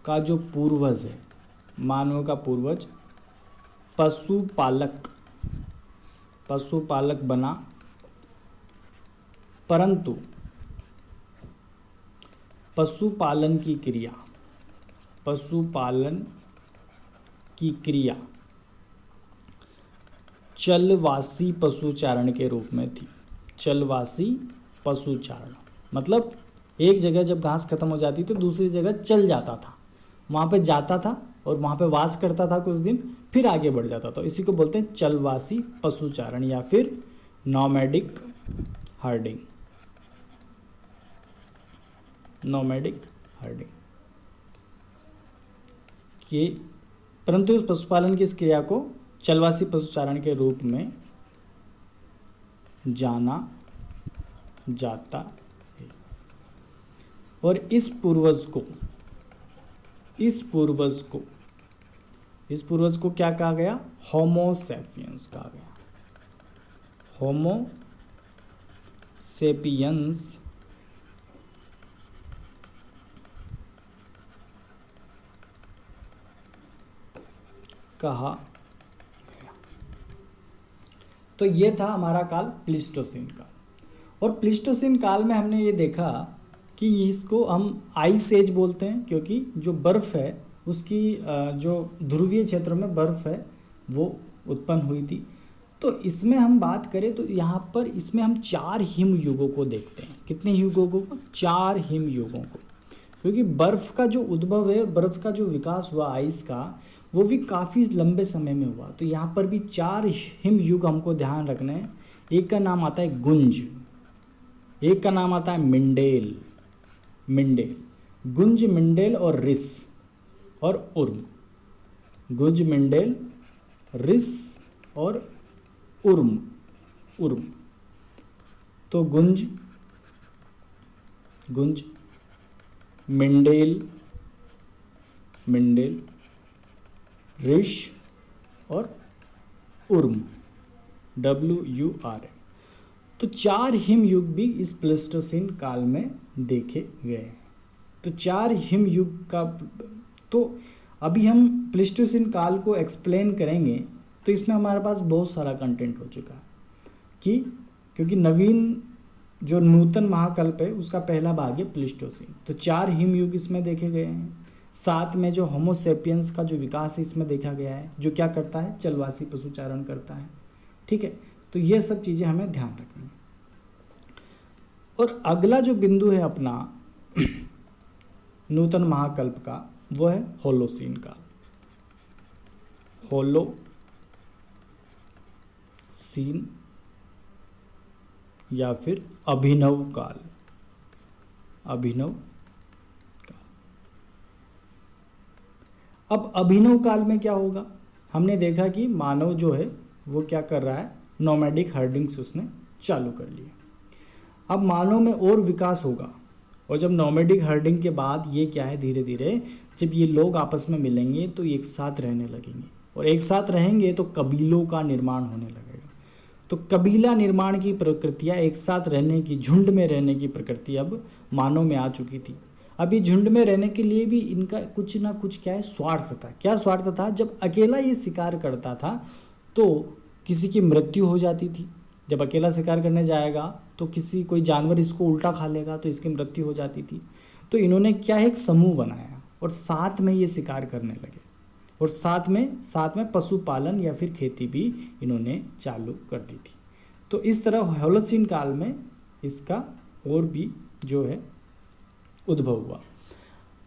का जो पूर्वज है, मानव का पूर्वज पशुपालक बना, परंतु पशुपालन की क्रिया चलवासी पशुचारण के रूप में थी। चलवासी पशुचारण मतलब एक जगह जब घास खत्म हो जाती तो दूसरी जगह चल जाता था, वहाँ पे जाता था और वहाँ पे वास करता था कुछ दिन, फिर आगे बढ़ जाता था। इसी को बोलते हैं चलवासी पशुचारण या फिर नॉमैडिक हर्डिंग। नॉमैडिक हर्डिंग कि परंतु इस पशुपालन की इस क्रिया को चलवासी पशुचारण के रूप में जाना जाता है। और इस पूर्वज को क्या कहा गया? होमो सेपियंस कहा गया। होमो सेपियंस कहा गया। तो ये था हमारा काल प्लीस्टोसीन काल। और प्लीस्टोसीन काल में हमने ये देखा कि इसको हम आइस एज बोलते हैं, क्योंकि जो बर्फ़ है उसकी जो ध्रुवीय क्षेत्रों में बर्फ़ है वो उत्पन्न हुई थी। तो इसमें हम बात करें तो यहाँ पर इसमें हम 4 हिम युगों को देखते हैं। कितने युगों को? 4 हिम युगों को, क्योंकि बर्फ़ का जो उद्भव है, बर्फ़ का जो विकास हुआ आइस का, वो भी काफ़ी लंबे समय में हुआ। तो यहाँ पर भी 4 हिम युग हमको ध्यान रखना है। एक का नाम आता है गुंज, एक का नाम आता है मिंडेल, गुंज, मिंडेल और रिस और उर्म। गुंज, मिंडेल, रिस और उर्म। तो गुंज, मिंडेल, रिश और उर्म, WURM। तो 4 हिम युग भी इस प्लीस्टोसीन काल में देखे गए। तो 4 हिम युग का, तो अभी हम प्लीस्टोसीन काल को एक्सप्लेन करेंगे तो इसमें हमारे पास बहुत सारा कंटेंट हो चुका है कि क्योंकि नवीन जो नूतन महाकल्प है उसका पहला भाग है प्लीस्टोसीन। तो 4 हिम युग इसमें देखे गए हैं। साथ में जो होमो सेपियंस का जो विकास है इसमें देखा गया है, जो क्या करता है? चलवासी पशुचारण करता है। ठीक है, तो ये सब चीज़ें हमें ध्यान रखनी है। और अगला जो बिंदु है अपना नूतन महाकल्प का, वो है होलोसीन काल। होलोसीन या फिर अभिनव काल। अब अभिनव काल में क्या होगा? हमने देखा कि मानव जो है वो क्या कर रहा है? नोमैडिक हर्डिंग्स उसने चालू कर लिए। अब मानव में और विकास होगा, और जब नोमैडिक हर्डिंग के बाद ये क्या है, धीरे धीरे जब ये लोग आपस में मिलेंगे तो एक साथ रहने लगेंगे, और एक साथ रहेंगे तो कबीलों का निर्माण होने लगेगा। तो कबीला निर्माण की प्रकृतियाँ, एक साथ रहने की, झुंड में रहने की प्रकृति अब मानव में आ चुकी थी। अभी झुंड में रहने के लिए भी इनका कुछ ना कुछ क्या है? स्वार्थ था। क्या स्वार्थ था? जब अकेला ये शिकार करता था तो किसी की मृत्यु हो जाती थी। जब अकेला शिकार करने जाएगा तो कोई जानवर इसको उल्टा खा लेगा तो इसकी मृत्यु हो जाती थी। तो इन्होंने क्या है? एक समूह बनाया और साथ में ये शिकार करने लगे, और साथ में पशुपालन या फिर खेती भी इन्होंने चालू कर दी थी। तो इस तरह होलोसीन काल में इसका और भी जो है उद्भव हुआ।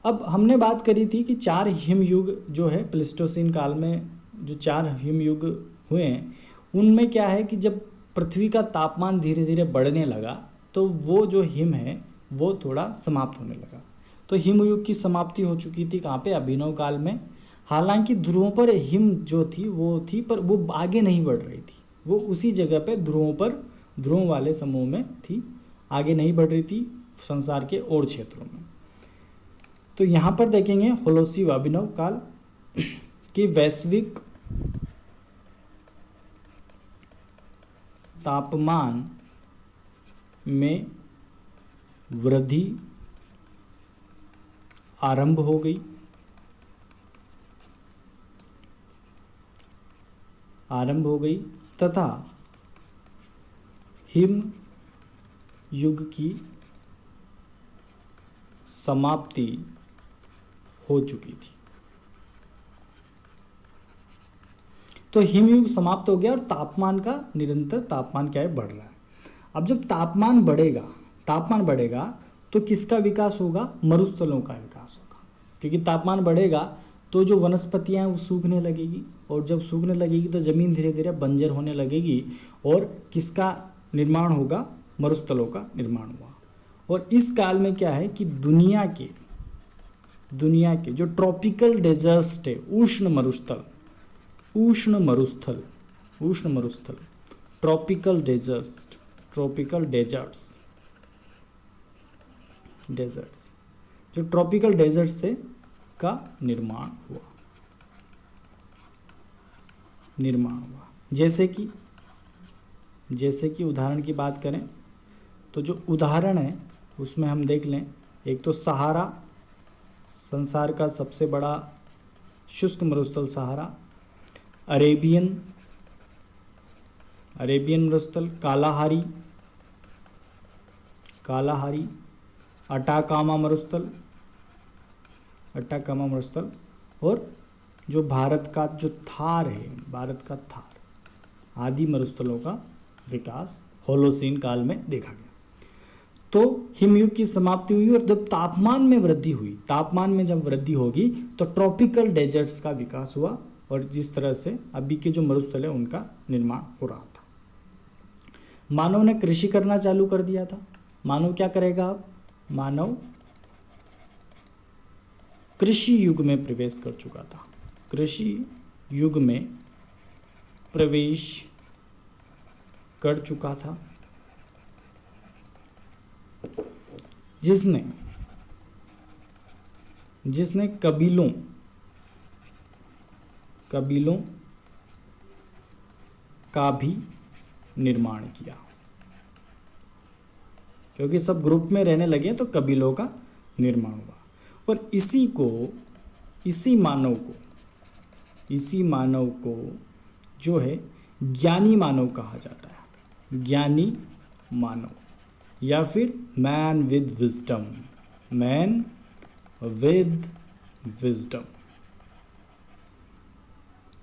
अब हमने बात करी थी कि 4 हिम युग जो है प्लीस्टोसीन काल में, जो 4 हिम युग हुए हैं उनमें क्या है कि जब पृथ्वी का तापमान धीरे धीरे बढ़ने लगा तो वो जो हिम है वो थोड़ा समाप्त होने लगा। तो हिम युग की समाप्ति हो चुकी थी कहाँ पे? अभिनव काल में। हालांकि ध्रुवों पर हिम जो थी वो थी, पर वो आगे नहीं बढ़ रही थी। वो उसी जगह पे ध्रुवों वाले समूह में थी, आगे नहीं बढ़ रही थी संसार के और क्षेत्रों में। तो यहाँ पर देखेंगे होलोसी व अभिनव काल की वैश्विक तापमान में वृद्धि आरंभ हो गई तथा हिम युग की समाप्ति हो चुकी थी। तो हिमयुग समाप्त हो गया और तापमान क्या है? बढ़ रहा है। अब जब तापमान बढ़ेगा तो किसका विकास होगा? मरुस्थलों का विकास होगा, क्योंकि तापमान बढ़ेगा तो जो वनस्पतियाँ हैं वो सूखने लगेगी, और जब सूखने लगेगी तो ज़मीन धीरे धीरे बंजर होने लगेगी, और किसका निर्माण होगा? मरुस्थलों का निर्माण हुआ। और इस काल में क्या है कि दुनिया के जो ट्रॉपिकल डेजर्ट्स थे, उष्ण मरुस्थल, ट्रॉपिकल डेजर्ट्स, जो ट्रॉपिकल डेजर्ट से का निर्माण हुआ। जैसे कि उदाहरण की बात करें तो जो उदाहरण है उसमें हम देख लें, एक तो सहारा, संसार का सबसे बड़ा शुष्क मरुस्थल सहारा, अरेबियन मरुस्थल, कालाहारी, अटाकामा मरुस्थल, और जो भारत का थार आदि मरुस्थलों का विकास होलोसीन काल में देखा गया। तो हिमयुग की समाप्ति हुई, और जब तापमान में जब वृद्धि होगी तो ट्रॉपिकल डेजर्ट्स का विकास हुआ, और जिस तरह से अभी के जो मरुस्थल है उनका निर्माण हो रहा था। मानव ने कृषि करना चालू कर दिया था। मानव क्या करेगा अब? मानव कृषि युग में प्रवेश कर चुका था। कृषि युग में प्रवेश कर चुका था, जिसने कबीलों का भी निर्माण किया, क्योंकि सब ग्रुप में रहने लगे तो कबीलों का निर्माण हुआ। और इसी मानव को जो है ज्ञानी मानव कहा जाता है। ज्ञानी मानव, या फिर मैन विद विजडम,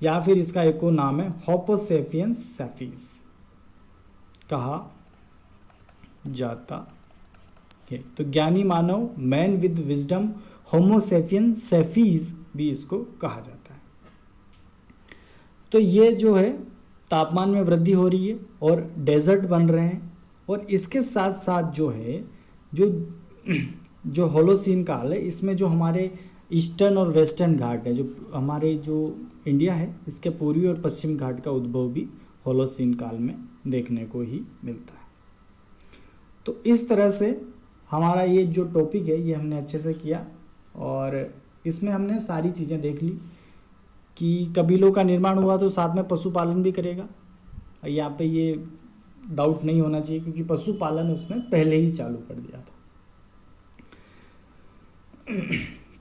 या फिर इसका एक और नाम है होमोसेपियंस सेपियंस कहा जाता है। तो ज्ञानी मानव, man with wisdom, homo sapiens sapiens भी इसको कहा जाता है। तो ये जो है तापमान में वृद्धि हो रही है और डेजर्ट बन रहे हैं, और इसके साथ साथ जो है जो होलोसीन काल है, इसमें जो हमारे ईस्टर्न और वेस्टर्न घाट है, जो हमारे जो इंडिया है, इसके पूर्वी और पश्चिम घाट का उद्भव भी होलोसीन काल में देखने को ही मिलता है। तो इस तरह से हमारा ये जो टॉपिक है ये हमने अच्छे से किया, और इसमें हमने सारी चीज़ें देख ली कि कबीलों का निर्माण हुआ तो साथ में पशुपालन भी करेगा। यहाँ पे ये डाउट नहीं होना चाहिए, क्योंकि पशुपालन उसने पहले ही चालू कर दिया था।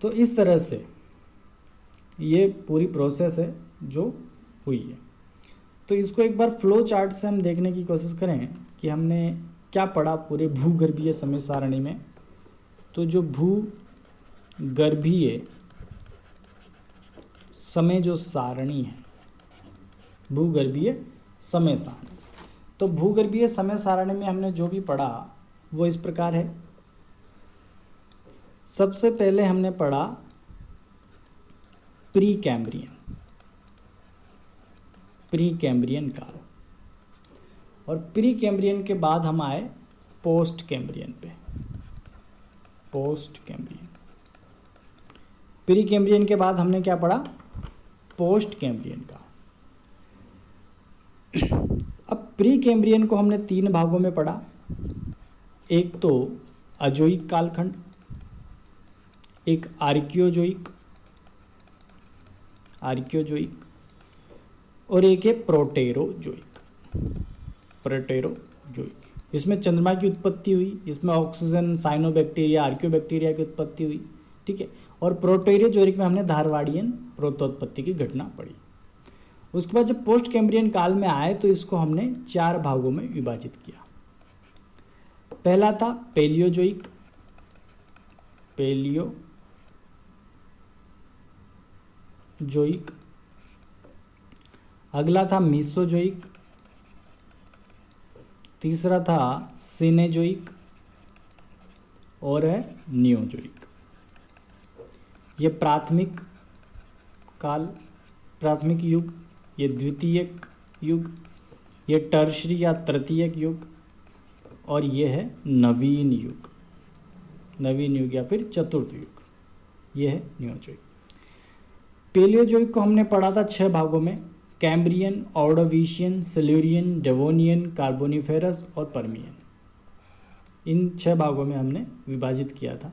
तो इस तरह से ये पूरी प्रोसेस है जो हुई है। तो इसको एक बार फ्लो चार्ट से हम देखने की कोशिश करें कि हमने क्या पढ़ा पूरे भूगर्भीय समय सारणी में। तो जो भूगर्भीय समय जो सारणी है, भूगर्भीय समय सारणी, तो भूगर्भीय समय सारणी में हमने जो भी पढ़ा वो इस प्रकार है। सबसे पहले हमने पढ़ा प्री कैम्ब्रियन काल, और प्री कैम्ब्रियन के बाद हम आए पोस्ट कैम्ब्रियन पे। प्री कैम्ब्रियन के बाद हमने क्या पढ़ा? पोस्ट कैम्ब्रियन काल। अब प्री कैम्ब्रियन को हमने 3 भागों में पढ़ा। एक तो अजोइक कालखंड, एक आर्कियोजोइक, और एक है प्रोटेरोजोइक। इसमें चंद्रमा की उत्पत्ति हुई, इसमें ऑक्सीजन, साइनोबैक्टीरिया, आर्कियोबैक्टीरिया की उत्पत्ति हुई, ठीक है। और प्रोटेरोजोइक में हमने धारवाड़ियन प्रोतोत्पत्ति की घटना पढ़ी। उसके बाद जब पोस्ट कैम्ब्रियन काल में आए तो इसको हमने 4 भागों में विभाजित किया। पहला था पैलियोजोइक, अगला था मीसोजोइक, तीसरा था सिनेजोइक, और है नियोजोइक। ये प्राथमिक काल, प्राथमिक युग, ये द्वितीयक युग, ये टर्शरी या तृतीयक युग, और ये है नवीन युग, नवीन युग या फिर चतुर्थ युग, ये है नियोजोइक। पेलियोजोइक को हमने पढ़ा था 6 भागों में, Cambrian, Ordovician, Silurian, Devonian, Carboniferous और पर्मियन। इन 6 भागों में हमने विभाजित किया था।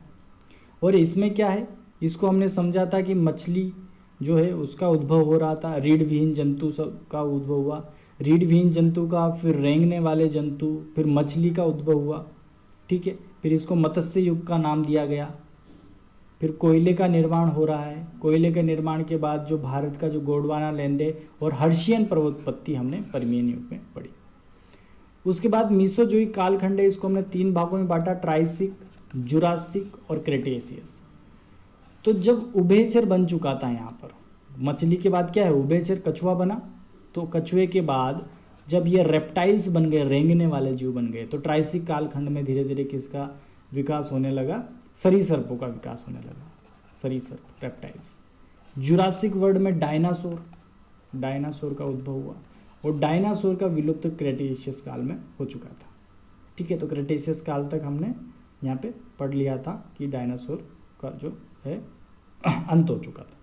और इसमें क्या है, इसको हमने समझा था कि मछली जो है उसका उद्भव हो रहा था, रीढ़ विहीन जंतु सब का उद्भव हुआ, रीढ़ विहीन जंतु का, फिर रेंगने वाले जंतु, फिर मछली का उद्भव हुआ, ठीक है। फिर इसको मत्स्य युग का नाम दिया गया। फिर कोयले का निर्माण हो रहा है, कोयले के निर्माण के बाद जो भारत का जो गोंडवाना लैंडे और हर्शियन पर्वतोत्पत्ति हमने पर्मियन युग में पढ़ी। उसके बाद मीसोजोइक कालखंड है, इसको हमने 3 भागों में बांटा, ट्राइसिक, जुरासिक और क्रेटेशियस। तो जब उभयचर बन चुका था यहाँ पर, मछली के बाद क्या है, उभयचर कछुआ बना, तो कछुए के बाद जब ये रेप्टाइल्स बन गए, रेंगने वाले जीव बन गए, तो ट्राइसिक कालखंड में धीरे धीरे किसका विकास होने लगा, सरीसृपों का विकास होने लगा, सरीसृप, रेप्टाइल्स। जुरासिक वर्ल्ड में डायनासोर, डायनासोर का उद्भव हुआ, और डायनासोर का विलुप्त क्रेटेशियस काल में हो चुका था, ठीक है। तो क्रेटेशियस काल तक हमने यहाँ पे पढ़ लिया था कि डायनासोर का जो है अंत हो चुका था।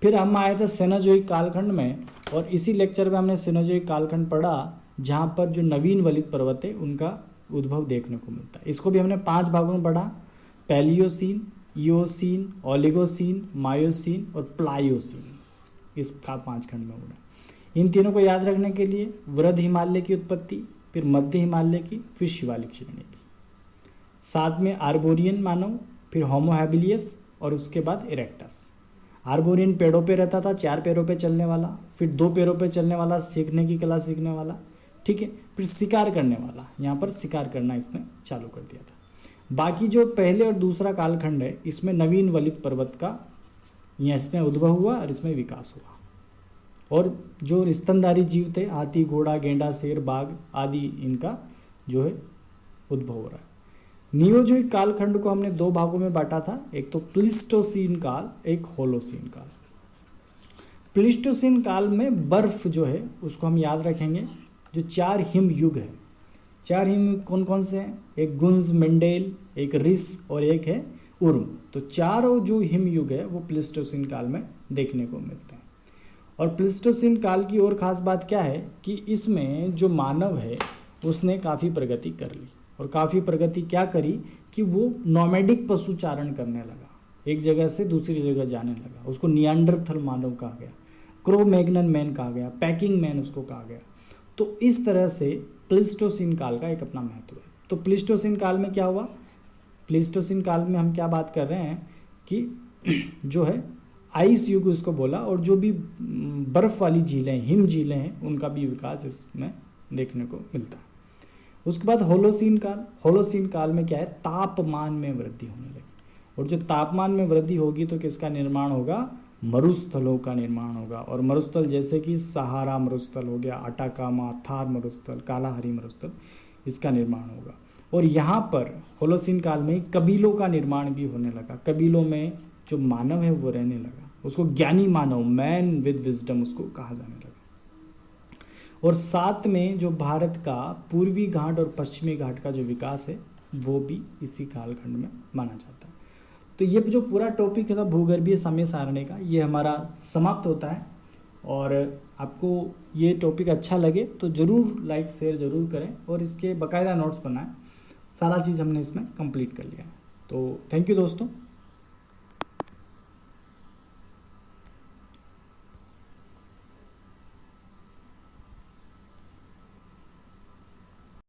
फिर हम आए थे सेनोजोइक कालखंड में, और इसी लेक्चर में हमने सेनोजोइक कालखंड पढ़ा जहाँ पर जो नवीन वलित पर्वत है उनका उद्भव देखने को मिलता है। इसको भी हमने 5 भागों में पढ़ा, पैलियोसीन, ईओसीन, ओलिगोसीन, मायोसीन और प्लायोसीन, इसका 5 खंड में उड़ा। इन तीनों को याद रखने के लिए वृहद हिमालय की उत्पत्ति, फिर मध्य हिमालय की, फिर शिवालिक श्रेणी की, साथ में आर्बोरियन मानव, फिर होमो हैबिलियस और उसके बाद इरेक्टस। आर्बोरियन पेड़ों पे रहता था, 4 पैरों पे चलने वाला, फिर 2 पैरों पे चलने वाला, सीखने की कला सीखने वाला, ठीक है। फिर शिकार करने वाला, यहाँ पर शिकार करना इसने चालू कर दिया था। बाकी जो पहले और दूसरा कालखंड है, इसमें नवीन वलित पर्वत का यहाँ इसमें उद्भव हुआ और इसमें विकास हुआ। और जो स्तनधारी जीव थे, हाथी, घोड़ा, गेंडा, शेर, बाघ आदि, इनका जो है उद्भव हो रहा है। नियोजोइक कालखंड को हमने 2 भागों में बांटा था, एक तो प्लिस्टोसीन काल, एक होलोसीन काल। प्लिस्टोसीन काल में बर्फ जो है उसको हम याद रखेंगे, जो 4 हिम युग है। 4 हिम युग कौन कौन से हैं, एक गुंज, मेंडेल, एक रिस और एक है उर्म। तो 4 जो हिम युग है वो प्लिस्टोसीन काल में देखने को मिलते हैं। और प्लिस्टोसीन काल की और ख़ास बात क्या है कि इसमें जो मानव है उसने काफ़ी प्रगति कर ली, और काफ़ी प्रगति क्या करी कि वो नोमैडिक पशुचारण करने लगा, एक जगह से दूसरी जगह जाने लगा। उसको नियांडरथल मानव कहा गया, क्रो मैग्नन मैन कहा गया, पैकिंग मैन उसको कहा गया। तो इस तरह से प्लिस्टोसीन काल का एक अपना महत्व है। तो प्लिस्टोसीन काल में क्या हुआ, प्लिस्टोसीन काल में हम क्या बात कर रहे हैं कि जो है आइस युग उसको बोला, और जो भी बर्फ़ वाली झीलें, हिम झीलें हैं, उनका भी विकास इसमें देखने को मिलता है। उसके बाद होलोसीन काल, होलोसीन काल में क्या है, तापमान में वृद्धि होने लगी, और जो तापमान में वृद्धि होगी तो किसका निर्माण होगा, मरुस्थलों का निर्माण होगा। और मरुस्थल जैसे कि सहारा मरुस्थल हो गया, अटाकामा, थार मरुस्थल, कालाहारी मरुस्थल, इसका निर्माण होगा। और यहाँ पर होलोसीन काल में कबीलों का निर्माण भी होने लगा। कबीलों में जो मानव है वो रहने लगा, उसको ज्ञानी मानव, मैन विद विजडम उसको कहा जाने लगा। और साथ में जो भारत का पूर्वी घाट और पश्चिमी घाट का जो विकास है वो भी इसी कालखंड में माना जाता है। तो ये जो पूरा टॉपिक था भूगर्भीय समय सारणी का, ये हमारा समाप्त होता है। और आपको ये टॉपिक अच्छा लगे तो ज़रूर लाइक शेयर ज़रूर करें, और इसके बाकायदा नोट्स बनाएं। सारा चीज़ हमने इसमें कंप्लीट कर लिया है। तो थैंक यू दोस्तों।